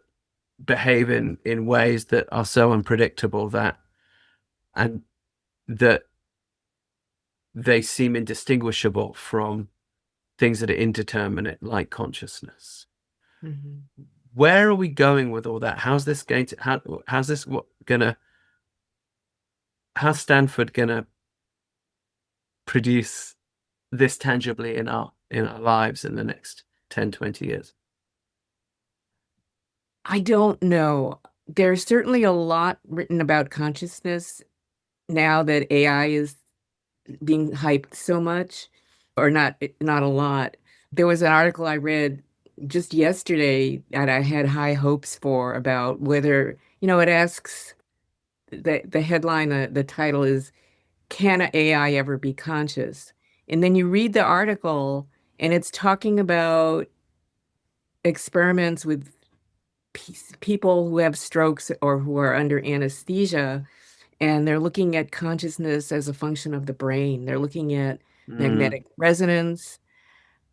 behave in ways that are so unpredictable that they seem indistinguishable from things that are indeterminate, like consciousness. Where are we going with all that? How's Stanford gonna produce this tangibly in our lives in the next 10-20 years? I don't know. There's certainly a lot written about consciousness now that AI is being hyped so much, or not a lot. There was an article I read just yesterday that I had high hopes for, about whether, it asks, the headline, the title is, "Can AI ever be conscious?" And then you read the article, and it's talking about experiments with people who have strokes or who are under anesthesia, and they're looking at consciousness as a function of the brain. They're looking at magnetic resonance,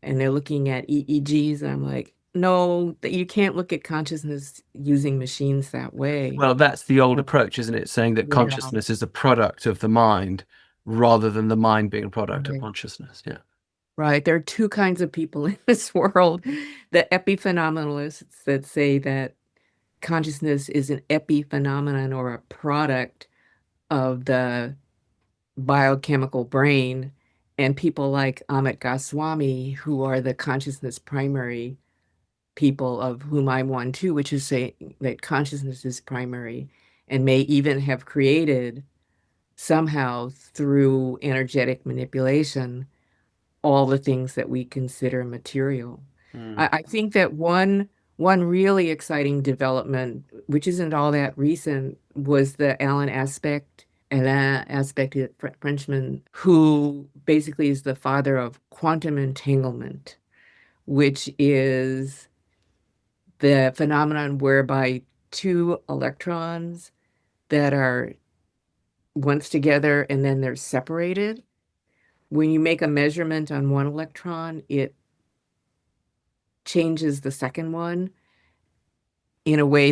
and they're looking at EEGs. And I'm like, no, you can't look at consciousness using machines that way. Well, that's the old approach, isn't it? Saying that consciousness is a product of the mind rather than the mind being a product of consciousness. Yeah. Right. There are two kinds of people in this world. The epiphenomenalists that say that consciousness is an epiphenomenon or a product of the biochemical brain, and people like Amit Goswami, who are the consciousness primary people, of whom I'm one too, which is saying that consciousness is primary and may even have created somehow through energetic manipulation all the things that we consider material. I think that one really exciting development, which isn't all that recent, was the Alain Aspect, a Frenchman, who basically is the father of quantum entanglement, which is the phenomenon whereby two electrons that are once together and then they're separated. When you make a measurement on one electron, it changes the second one in a way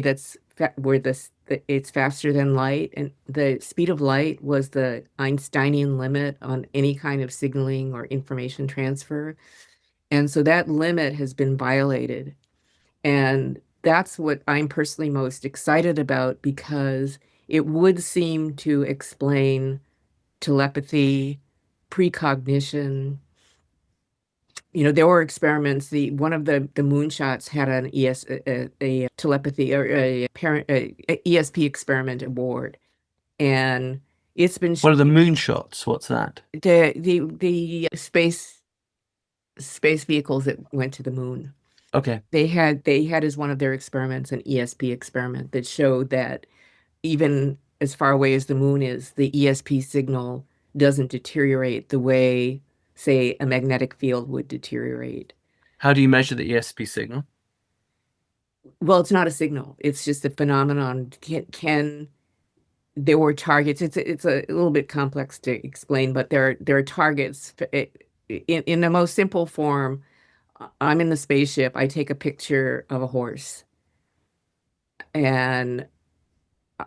where it's faster than light, and the speed of light was the Einsteinian limit on any kind of signaling or information transfer. And so that limit has been violated. And that's what I'm personally most excited about, because it would seem to explain telepathy, precognition. There were experiments. One of the moonshots had an a telepathy or a parent ESP experiment aboard, and it's been What are the moonshots? What's that? the space vehicles that went to the moon. Okay. They had as one of their experiments an ESP experiment that showed that even as far away as the moon is, the ESP signal doesn't deteriorate the way, say, a magnetic field would deteriorate. How do you measure the ESP signal? Well, it's not a signal. It's just a phenomenon. There were targets. It's a little bit complex to explain, but there are targets. In the most simple form, I'm in the spaceship. I take a picture of a horse, and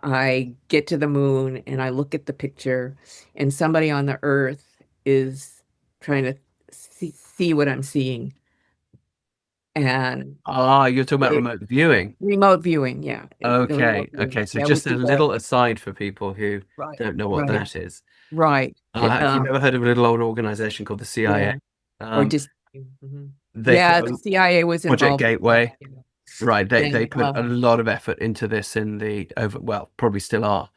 I get to the moon, and I look at the picture, and somebody on the Earth is trying to see what I'm seeing, and You're talking about it, remote viewing. remote viewing, yeah. The Okay. remote viewing. So That would just a be the little aside for people who right, don't know what right, that is. right. Have you ever heard of a little old organization called the CIA? Yeah, or Um, just mhm. they put Yeah, the CIA was Project involved with that. Gateway. Right. They Then, put a lot of effort into this probably still are,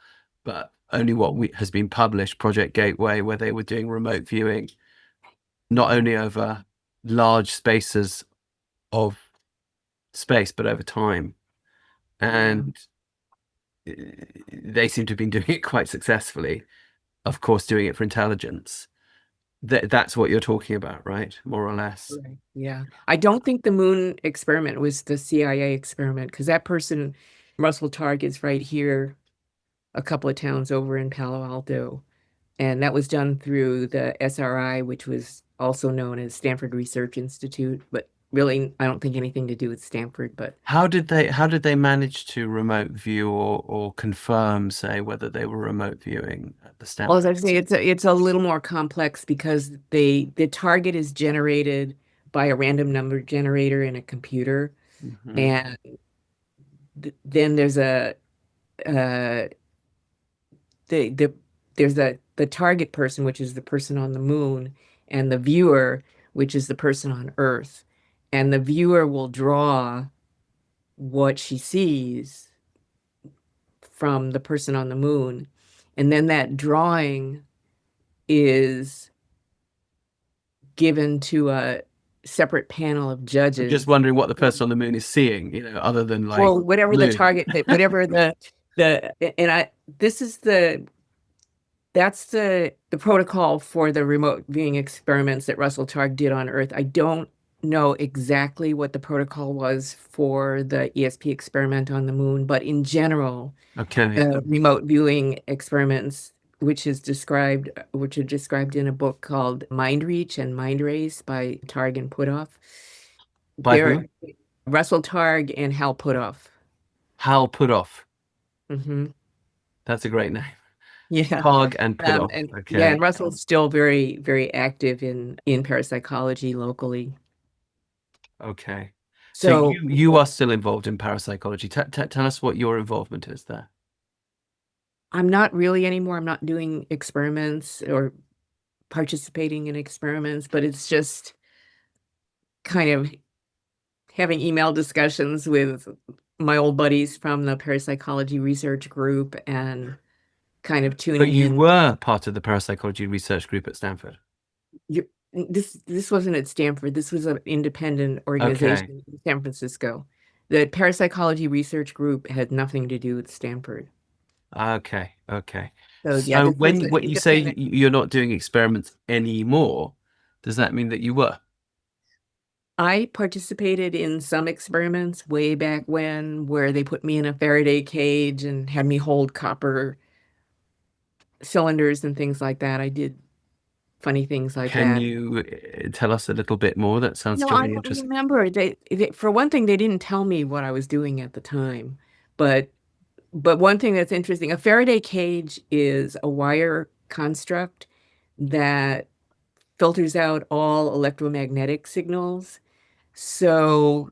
but only what has been published, Project Gateway, where they were doing remote viewing, not only over large spaces of space, but over time. And they seem to have been doing it quite successfully. Of course, doing it for intelligence. That's what you're talking about, right? More or less. right. Yeah. I don't think the moon experiment was the CIA experiment, because that person, Russell Targ, is right here, a couple of towns over in Palo Alto. And that was done through the SRI, which was also known as Stanford Research Institute, but really, I don't think anything to do with Stanford. But How did they manage to remote view or confirm, say, whether they were remote viewing at the well, as Stanford? I say, it's a little more complex, because the target is generated by a random number generator in a computer, Mhm. and then there's a uh, there's the target person, which is the person on the moon, and the viewer, which is the person on Earth, and the viewer will draw what she sees from the person on the moon, and then that drawing is given to a separate panel of I'm just judges. wondering what the person on the moon is seeing, other than like Well, whatever the blue. target, whatever and I this is that's the protocol for the remote viewing experiments that Russell Targ did on Earth. I don't know exactly what the protocol was for the ESP experiment on the moon, but in general, Okay. remote viewing experiments, which are described in a book called Mind Reach and Mind Race by Targ and Puthoff. By They're who? Russell Targ and Hal Puthoff. Hal Puthoff. Hmm. That's a great name. Yeah. Pog and put off. And yeah, Okay. and Russell's still very, very active in parapsychology locally. Okay. So So you are still involved in parapsychology. Tell us what your involvement is there. I'm not really anymore. I'm not doing experiments or participating in experiments, but it's just kind of having email discussions with my old buddies from the parapsychology research group and kind of But tuning you in. were part of the parapsychology research group at Stanford. This wasn't at Stanford. This was an independent Okay. organization in San Francisco. The parapsychology research group had nothing to do with Stanford. Okay. Okay. So yeah, So this was when an you say independent. you're not doing experiments anymore, does that mean that you were? I participated in some experiments way back when, where they put me in a Faraday cage and had me hold copper cylinders and things like that. I did funny things like Can that. you tell us a little bit more? That sounds No, I really don't interesting. remember. For one thing, they didn't tell me what I was doing at the time. But one thing that's interesting, a Faraday cage is a wire construct that filters out all electromagnetic signals. So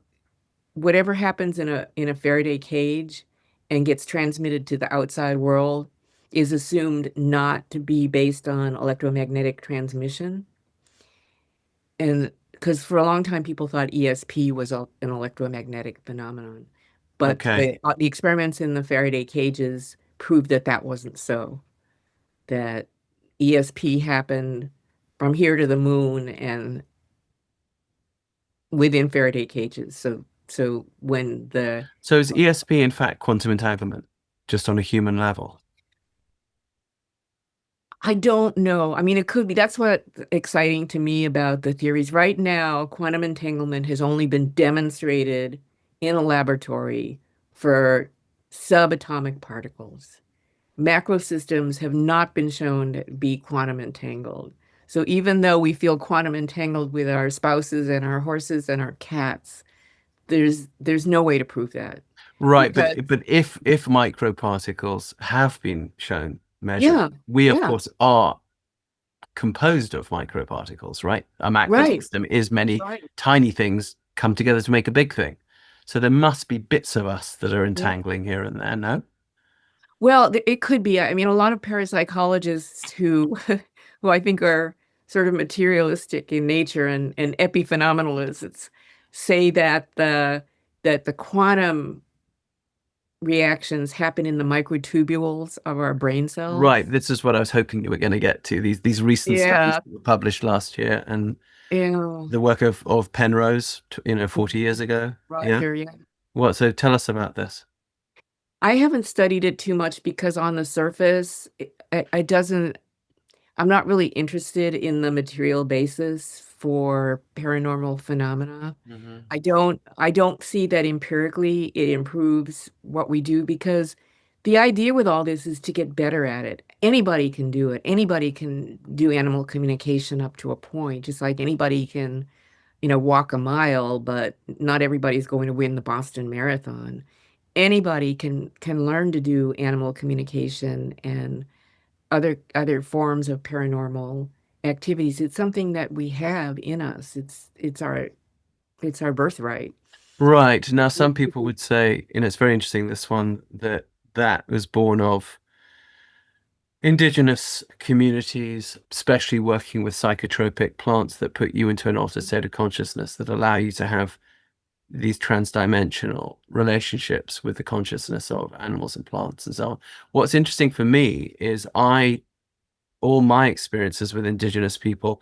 whatever happens in a Faraday cage and gets transmitted to the outside world is assumed not to be based on electromagnetic transmission. And because for a long time people thought ESP was an electromagnetic phenomenon, but Okay. the experiments in the Faraday cages proved that that wasn't so. That ESP happened from here to the moon and within Faraday cages. So when the So is ESP in fact quantum entanglement, just on a human level? I don't know. I mean, it could be. That's what's exciting to me about the theories. Right now, quantum entanglement has only been demonstrated in a laboratory for subatomic particles. Macro systems have not been shown to be quantum entangled. So even though we feel quantum entangled with our spouses and our horses and our cats, there's no way to prove that. Right, Because but if microparticles have been shown measured, yeah, we of yeah, course are composed of microparticles, right? A macro right, system is many right. tiny things come together to make a big thing. So there must be bits of us that are Yeah. entangling here and there, no? Well, it could be. I mean, a lot of parapsychologists who who I think are sort of materialistic in nature and epiphenomenalists say that the quantum reactions happen in the microtubules of our brain Right, cells. this is what I was hoping you were going to get to. These recent studies Yeah. that were published last year and Yeah. the work of Penrose, 40 years ago. Yeah. Roger, yeah. What? So tell us about this. I haven't studied it too much because on the surface, it doesn't I'm not really interested in the material basis for paranormal phenomena. Hmm. I don't see that empirically it improves what we do because the idea with all this is to get better at it. Anybody can do it. Anybody can do animal communication up to a point, just like anybody can, walk a mile, but not everybody's going to win the Boston Marathon. Anybody can learn to do animal communication and other forms of paranormal activities. It's something that we have in us. It's our birthright. Right. Now, some people would say, it's very interesting, this one, that was born of indigenous communities, especially working with psychotropic plants that put you into an altered state of consciousness that allow you to have these transdimensional relationships with the consciousness of animals and plants and so on. What's interesting for me is all my experiences with indigenous people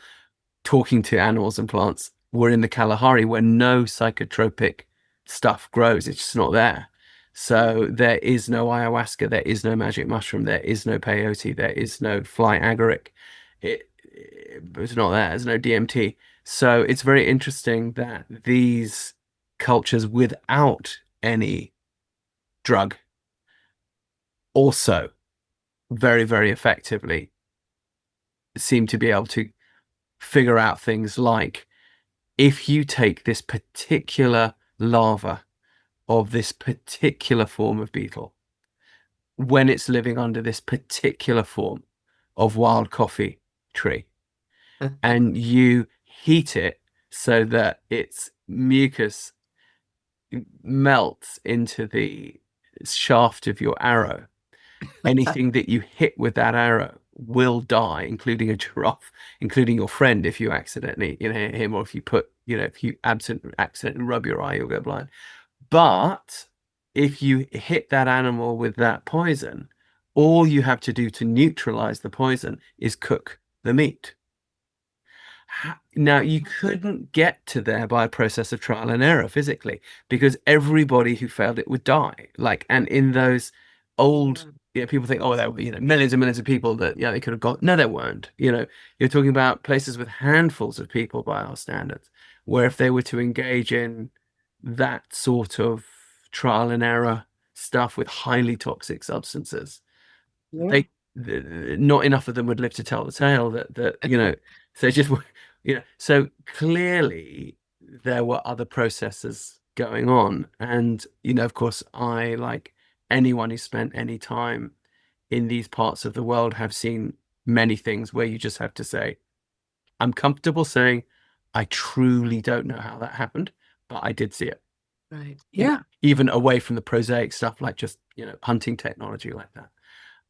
talking to animals and plants were in the Kalahari where no psychotropic stuff grows. It's just not there. So there is no ayahuasca, there is no magic mushroom, there is no peyote, there is no fly agaric. It's not there. There's no DMT. So it's very interesting that these cultures without any drug also very, very effectively seem to be able to figure out things like if you take this particular larva of this particular form of beetle, when it's living under this particular form of wild coffee tree, and you heat it so that its mucus melts into the shaft of your arrow, anything that you hit with that arrow will die, including a giraffe, including your friend if you accidentally hit him, or if you put, if you accidentally rub your eye, you'll go blind. But if you hit that animal with that poison, all you have to do to neutralize the poison is cook the meat. Now, you couldn't get to there by a process of trial and error physically, because everybody who failed it would die. And in those old, people think, oh, there were, millions and millions of people that, they could have got. No, there weren't. You're talking about places with handfuls of people by our standards, where if they were to engage in that sort of trial and error stuff with highly toxic substances, not enough of them would live to tell the tale that so just so clearly there were other processes going on. And of course, I, like anyone who spent any time in these parts of the world, have seen many things where you just have to say, I'm comfortable saying I truly don't know how that happened, but I did see it. Right. Yeah. Even away from the prosaic stuff, like just hunting technology like that,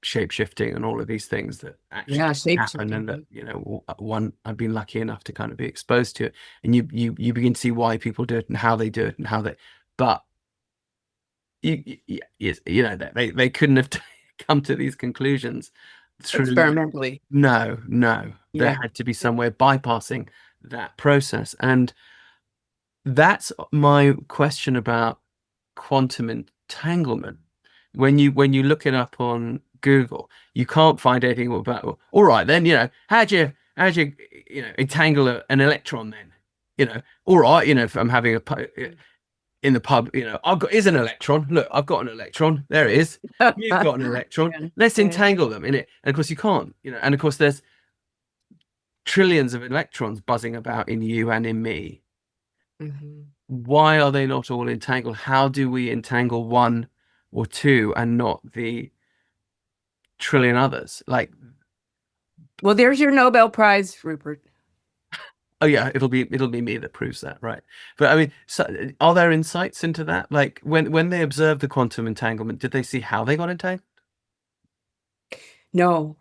shape-shifting and all of these things that actually happen, and that one, I've been lucky enough to kind of be exposed to it, and you begin to see why people do it and how they do it and how they, but they couldn't have come to these conclusions through experimentally. No, there had to be some way of bypassing that process. And that's my question about quantum entanglement. When you look it up on Google, you can't find anything about, all right, then, how'd you entangle an electron then? All right, if I'm having in the pub, here's an electron. Look, I've got an electron. There it is. You've got an electron. Let's entangle them in it. And of course you can't, and of course there's trillions of electrons buzzing about in you and in me. Mm-hmm. Why are they not all entangled? How do we entangle one or two and not the trillion others? Well, there's your Nobel Prize, Rupert. Oh yeah, it'll be me that proves that, right? But I mean, so, are there insights into that? Like when they observed the quantum entanglement, did they see how they got entangled? No.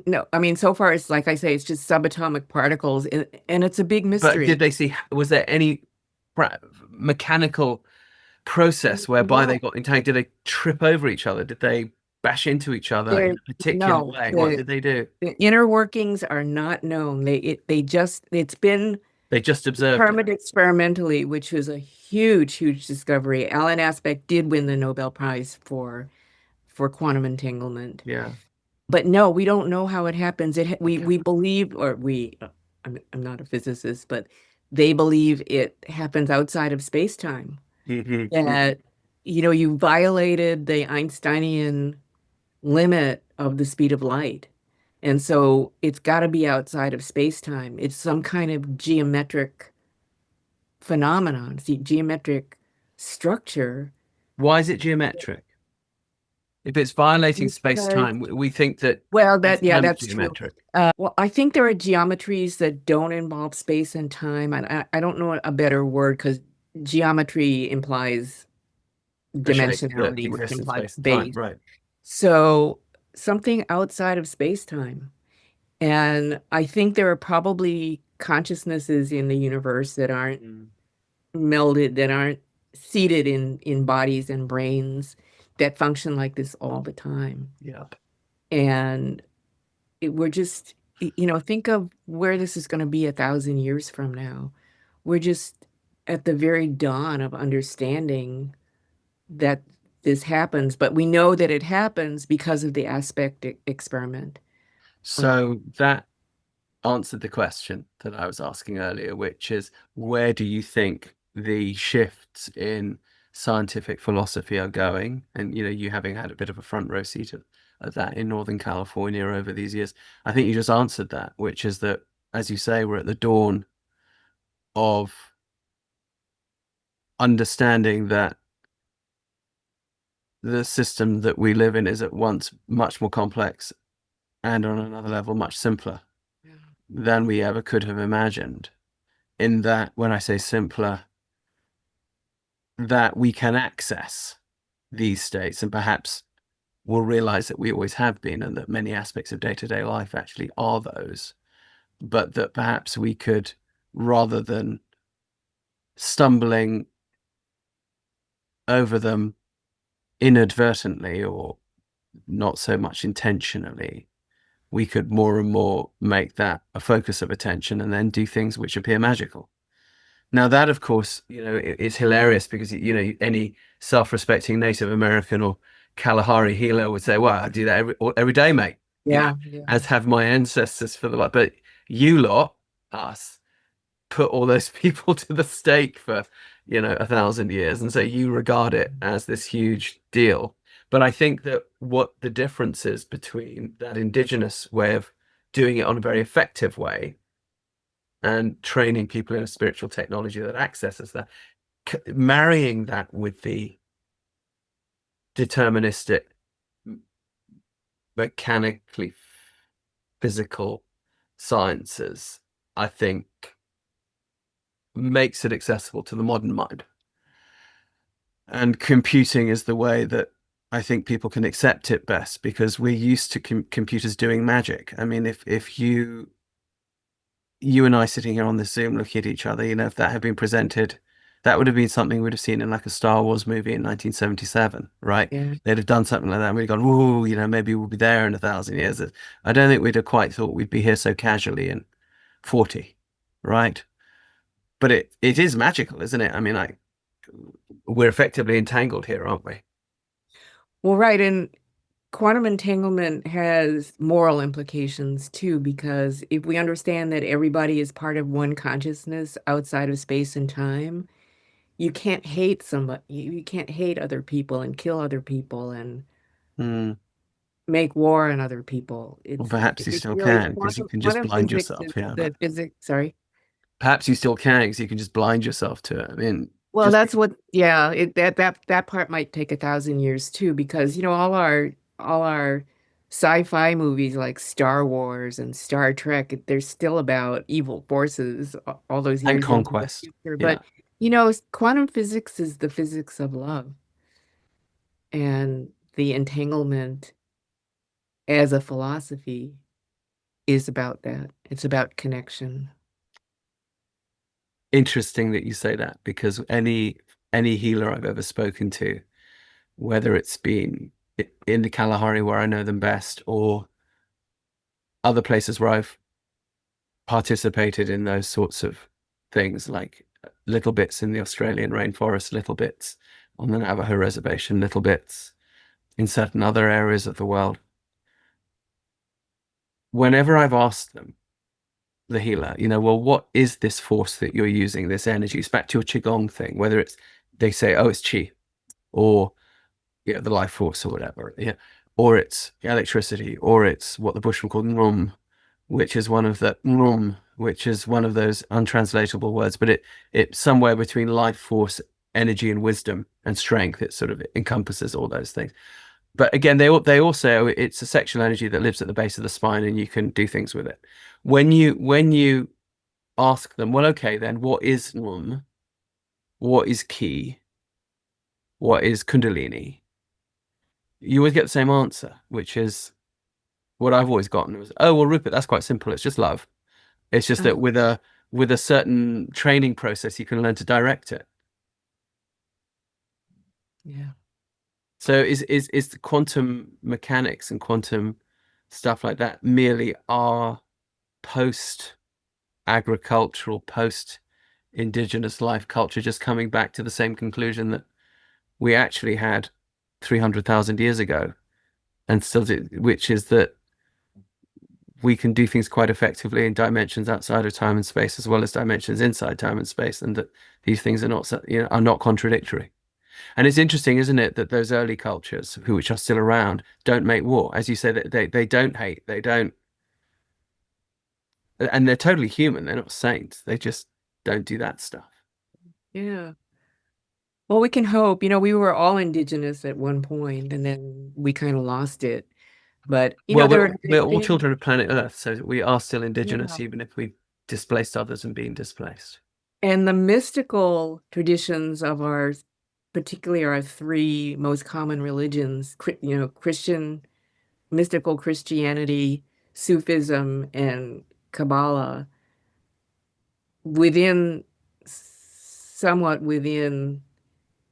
No, I mean, so far it's, like I say, it's just subatomic particles, and it's a big mystery. But did they see? Was there any mechanical process whereby they got entangled? Did they trip over each other? Did they bash into each other in a particular way? What did they do? The inner workings are not known. They just observed determined experimentally, which was a huge discovery. Alan Aspect did win the Nobel Prize for quantum entanglement. Yeah. But no, we don't know how it happens. We believe, or I'm not a physicist, but they believe it happens outside of space-time. That, you violated the Einsteinian limit of the speed of light. And so it's got to be outside of space-time. It's some kind of geometric phenomenon, geometric structure. Why is it geometric? If it's violating space-time, we think that. Well, that's geometric. Well, I think there are geometries that don't involve space and time, and I don't know a better word, because geometry implies dimensionality, which implies space. Right. So something outside of space-time. And I think there are probably consciousnesses in the universe that aren't melded, that aren't seated in bodies and brains, that function like this all the time. Yep. And we're just, think of where this is going to be 1,000 years from now. We're just at the very dawn of understanding that this happens, but we know that it happens because of the Aspect experiment. So that answered the question that I was asking earlier, which is, where do you think the shifts in scientific philosophy are going? And you having had a bit of a front row seat of that in Northern California over these years, I think you just answered that, which is that, as you say, we're at the dawn of understanding that the system that we live in is at once much more complex and on another level much simpler than we ever could have imagined. In that, when I say simpler, that we can access these states and perhaps we'll realize that we always have been, and that many aspects of day-to-day life actually are those, but that perhaps we could, rather than stumbling over them inadvertently or not so much intentionally, we could more and more make that a focus of attention and then do things which appear magical. Now that, of course, it's hilarious because, any self-respecting Native American or Kalahari healer would say, well, I do that every day, mate. Yeah. As have my ancestors for the life. But you lot, us, put all those people to the stake for, 1,000 years. And so you regard it as this huge deal. But I think that what the difference is between that indigenous way of doing it on a very effective way and training people in a spiritual technology that accesses that, marrying that with the deterministic, mechanically physical sciences, I think makes it accessible to the modern mind. And computing is the way that I think people can accept it best, because we're used to computers doing magic. I mean, if you and I sitting here on this Zoom looking at each other, if that had been presented, that would have been something we'd have seen in like a Star Wars movie in 1977, right? Yeah. They'd have done something like that and we'd have gone, ooh, maybe we'll be there in 1,000 years. I don't think we'd have quite thought we'd be here so casually in 40, right? But it is magical, isn't it? I mean, we're effectively entangled here, aren't we? Well, right. And quantum entanglement has moral implications too, because if we understand that everybody is part of one consciousness outside of space and time, you can't hate somebody. You can't hate other people and kill other people and make war on other people. Well, perhaps you It's still really can, because you can just quantum blind physics yourself. is Yeah. the physics. Sorry. Perhaps you still can, because you can just blind yourself to it. I mean, Well, that's what, yeah, that part might take 1,000 years too, because all our sci-fi movies like Star Wars and Star Trek, they're still about evil forces all those and years into the conquest. future. Yeah. But quantum physics is the physics of love, and the entanglement as a philosophy is about that. It's about connection. Interesting that you say that, because any healer I've ever spoken to, whether it's been in the Kalahari where I know them best, or other places where I've participated in those sorts of things, like little bits in the Australian rainforest, little bits on the Navajo reservation, little bits in certain other areas of the world. Whenever I've asked them, the healer, well, what is this force that you're using, this energy? It's back to your Qigong thing, whether it's, they say, oh, it's Qi, or the life force or whatever, or it's electricity, or it's what the Bushmen call Ngum, which is one of those untranslatable words, but it's somewhere between life force, energy, and wisdom and strength. It sort of encompasses all those things. But again, they all say it's a sexual energy that lives at the base of the spine and you can do things with it. When you ask them, well, okay, then what is Ngum? What is Ki? What is Kundalini? You always get the same answer, which is what I've always gotten was, oh, well, Rupert, that's quite simple. It's just love. It's just that with a certain training process, you can learn to direct it. Yeah. So is the quantum mechanics and quantum stuff like that merely our post-agricultural, post-indigenous life culture just coming back to the same conclusion that we actually had 300,000 years ago, and still do, which is that we can do things quite effectively in dimensions outside of time and space as well as dimensions inside time and space, and that these things are not contradictory. And it's interesting, isn't it, that those early cultures, which are still around, don't make war. As you say, that they don't hate, they don't, and they're totally human. They're not saints. They just don't do that stuff. Yeah. Well, we can hope. We were all indigenous at one point, and then we kind of lost it. But Well, there are we're all things. children of planet Earth, so we are still indigenous, Yeah. even if we've displaced others and been displaced. And the mystical traditions of particularly our three most common religions, Christian, mystical Christianity, Sufism, and Kabbalah, within somewhat within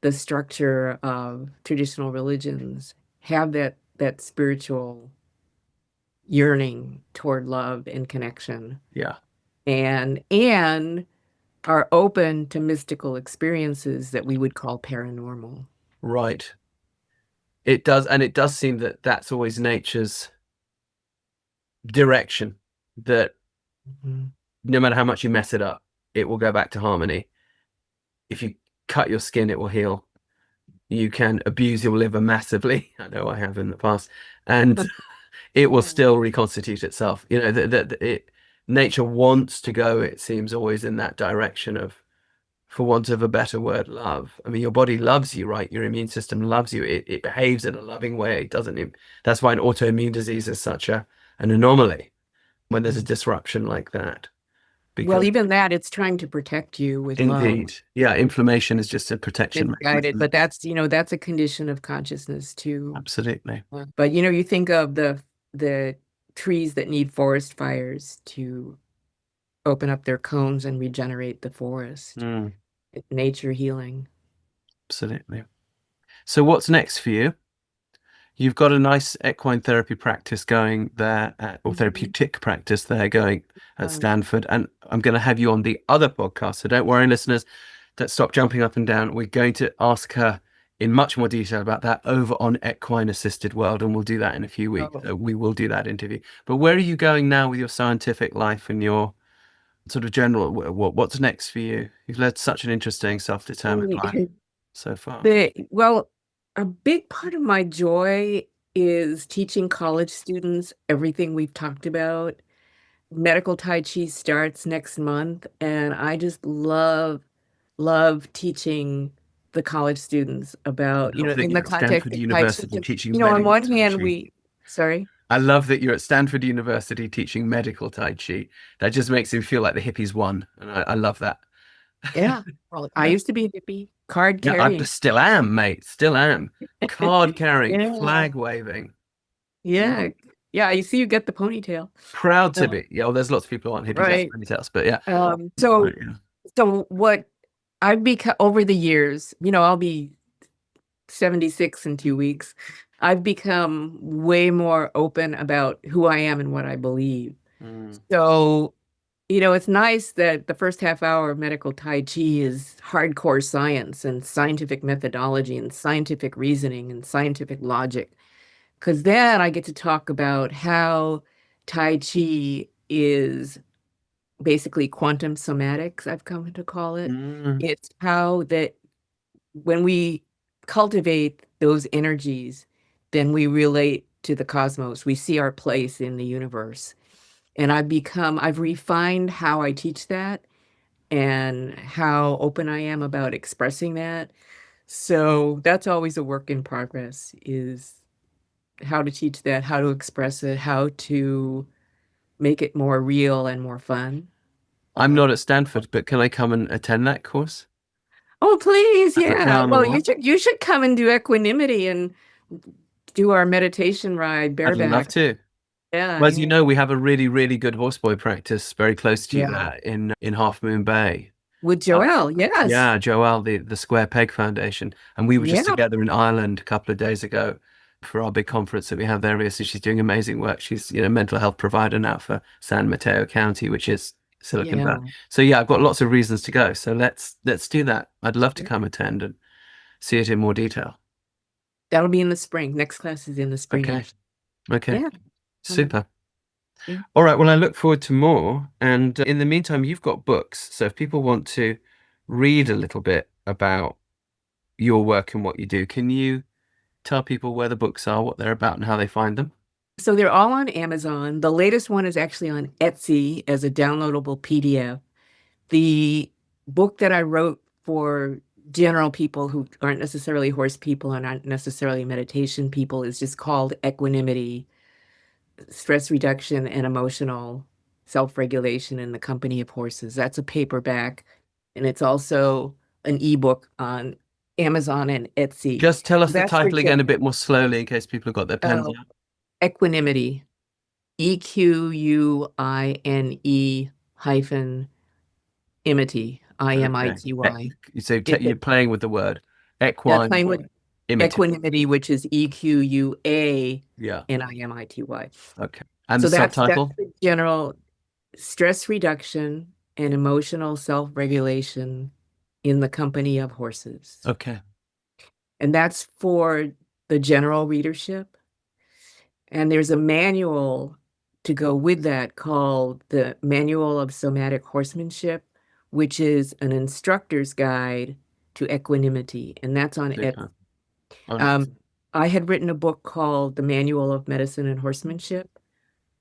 the structure of traditional religions, have that spiritual yearning toward love and connection, Yeah, and are open to mystical experiences that we would call paranormal. right. It does, and it does seem that that's always nature's direction, that Mhm. no matter how much you mess it up, it will go back to harmony. If you cut your skin, it will heal. You can abuse your liver massively. I know I have in the past, and it will Yeah. still reconstitute itself. Nature wants to go, it seems, always in that direction of, for want of a better word, love. I mean, your body loves you, right? Your immune system loves you. It behaves in a loving way, doesn't it? That's why an autoimmune disease is such an anomaly when there's a disruption like that. Well, Because even that, it's trying to protect you with love. indeed, yeah, inflammation is just a protection Misguided, mechanism. but that's a condition of consciousness too. Absolutely. But you think of the trees that need forest fires to open up their cones and regenerate the forest. Mm, Nature healing. absolutely. So what's next for you? You've got a nice equine therapy practice going there, or therapeutic practice there going at Stanford. And I'm going to have you on the other podcast. So don't worry, listeners, don't stop jumping up and down. We're going to ask her in much more detail about that over on Equine-Assisted World. And we'll do that in a few weeks. Oh. So we will do that interview. But where are you going now with your scientific life and your sort of general, what's next for you? You've led such an interesting, self-determined life so far. Well, a big part of my joy is teaching college students everything we've talked about. Medical Tai Chi starts next month, and I just love teaching the college students about, I love that in the you're at context Stanford of Tai Chi. University teaching On medical one Tai hand, Chi. sorry. I love that you're at Stanford University teaching medical Tai Chi. That just makes me feel like the hippies won. And I love that. Yeah. Well, I used to be a hippie, card Yeah, I carrying. still am, mate. Still am. Card carrying, Yeah. flag waving. Yeah. Yeah. I see you get the ponytail. Proud to be. Yeah, well, there's lots of people who aren't hippies Right. out ponytails, but yeah. So Right, yeah. so what I've become over the years, I'll be 76 in 2 weeks. I've become way more open about who I am and what I believe. So, it's nice that the first half hour of medical Tai Chi is hardcore science and scientific methodology and scientific reasoning and scientific logic. Because then I get to talk about how Tai Chi is basically quantum somatics, I've come to call it. It's how that when we cultivate those energies, then we relate to the cosmos. We see our place in the universe. And I've refined how I teach that and how open I am about expressing that. So that's always a work in progress, is how to teach that, how to express it, how to make it more real and more fun. I'm not at Stanford, but can I come and attend that course? Oh, please, Have a yeah. down Well, the wall? you should come and do equanimity and do our meditation ride I'd love bareback. to. Yeah, Well, as you know, we have a really, really good horseboy practice very close to you yeah. there in Half Moon Bay. With Joelle, yes. Yeah, Joelle, the Square Peg Foundation. And we were just Yeah, together in Ireland a couple of days ago for our big conference that we have there. So she's doing amazing work. She's, mental health provider now for San Mateo County, which is Silicon yeah. Valley. So yeah, I've got lots of reasons to go. So let's do that. I'd love to come attend and see it in more detail. That'll be in the spring. Next class is in the spring. Okay. Okay. Yeah. Super. Yeah. All right. Well, I look forward to more. And in the meantime, you've got books. So if people want to read a little bit about your work and what you do, can you tell people where the books are, what they're about, and how they find them? So they're all on Amazon. The latest one is actually on Etsy as a downloadable PDF. The book that I wrote for general people who aren't necessarily horse people and aren't necessarily meditation people is just called Equanimity, Stress Reduction and Emotional Self-Regulation in the Company of Horses. That's a paperback, and it's also an ebook on Amazon and Etsy. Just tell us the That's for title again a bit more slowly in case people have got their pens out. Equanimity, EQUINE hyphen imity, IMITY. So you're playing with the word Yeah, playing with imity. Equanimity, which is EQUA Yeah. NIMITY. Okay. And So the subtitle? that's the general stress reduction and emotional self-regulation in the company of horses. Okay. And that's for the general readership. And there's a manual to go with that called the Manual of Somatic Horsemanship, which is an instructor's guide to equanimity. And that's on it. I had written a book called The Manual of Medicine and Horsemanship,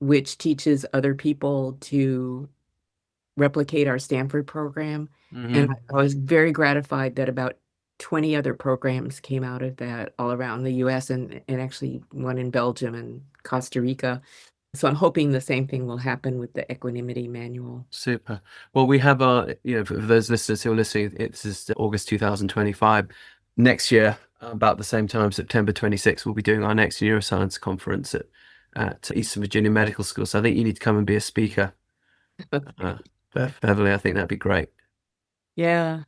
which teaches other people to replicate our Stanford program. And I was very gratified that about 20 other programs came out of that all around the US and actually one in Belgium and Costa Rica. So I'm hoping the same thing will happen with the Equanimity Manual. Super. Well, we have our, for those listeners who are listening, it's August 2025. Next year, about the same time, September 26th, we'll be doing our next neuroscience conference at Eastern Virginia Medical School. So I think you need to come and be a speaker. Beverley, I think that'd be great. Yeah.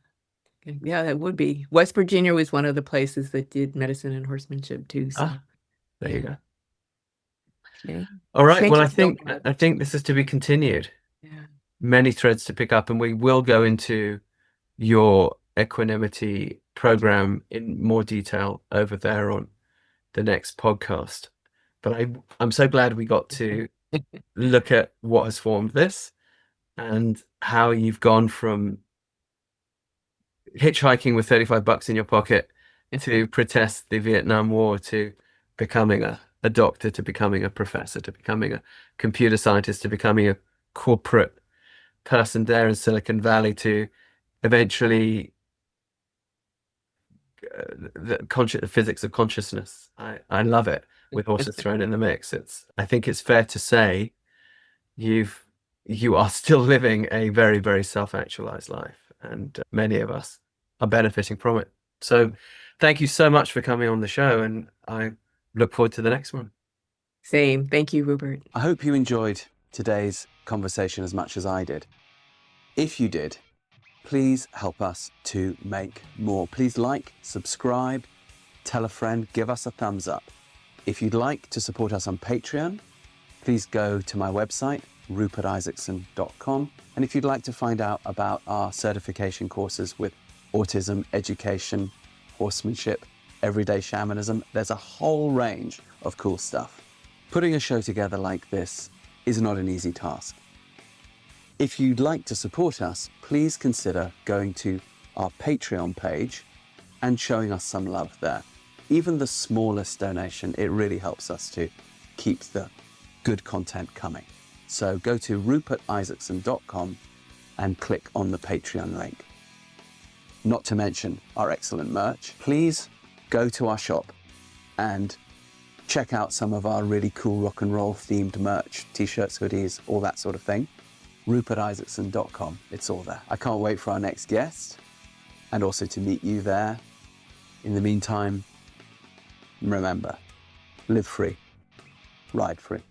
Yeah, that would be. West Virginia was one of the places that did medicine and horsemanship too. So there you go. Okay. All right. Thank Well, you I think this is to be continued. Yeah. Many threads to pick up, and we will go into your equanimity program in more detail over there on the next podcast. But I'm so glad we got to look at what has formed this and how you've gone from hitchhiking with $35 in your pocket to protest the Vietnam War, to becoming a doctor, to becoming a professor, to becoming a computer scientist, to becoming a corporate person there in Silicon Valley, to eventually the physics of consciousness. I love it with horses thrown in the mix. I think it's fair to say you are still living a very, very self-actualized life, and many of us are benefiting from it. So thank you so much for coming on the show, and I look forward to the next one. Same. Thank you, Rupert. I hope you enjoyed today's conversation as much as I did. If you did, please help us to make more. Please like, subscribe, tell a friend, give us a thumbs up. If you'd like to support us on Patreon, please go to my website, rupertisaacson.com. And if you'd like to find out about our certification courses with autism, education, horsemanship, everyday shamanism, there's a whole range of cool stuff. Putting a show together like this is not an easy task. If you'd like to support us, please consider going to our Patreon page and showing us some love there. Even the smallest donation, it really helps us to keep the good content coming. So go to rupertisaacson.com and click on the Patreon link. Not to mention our excellent merch. Please go to our shop and check out some of our really cool rock and roll themed merch, t-shirts, hoodies, all that sort of thing. rupertisaacson.com, it's all there. I can't wait for our next guest and also to meet you there. In the meantime, remember, live free, ride free.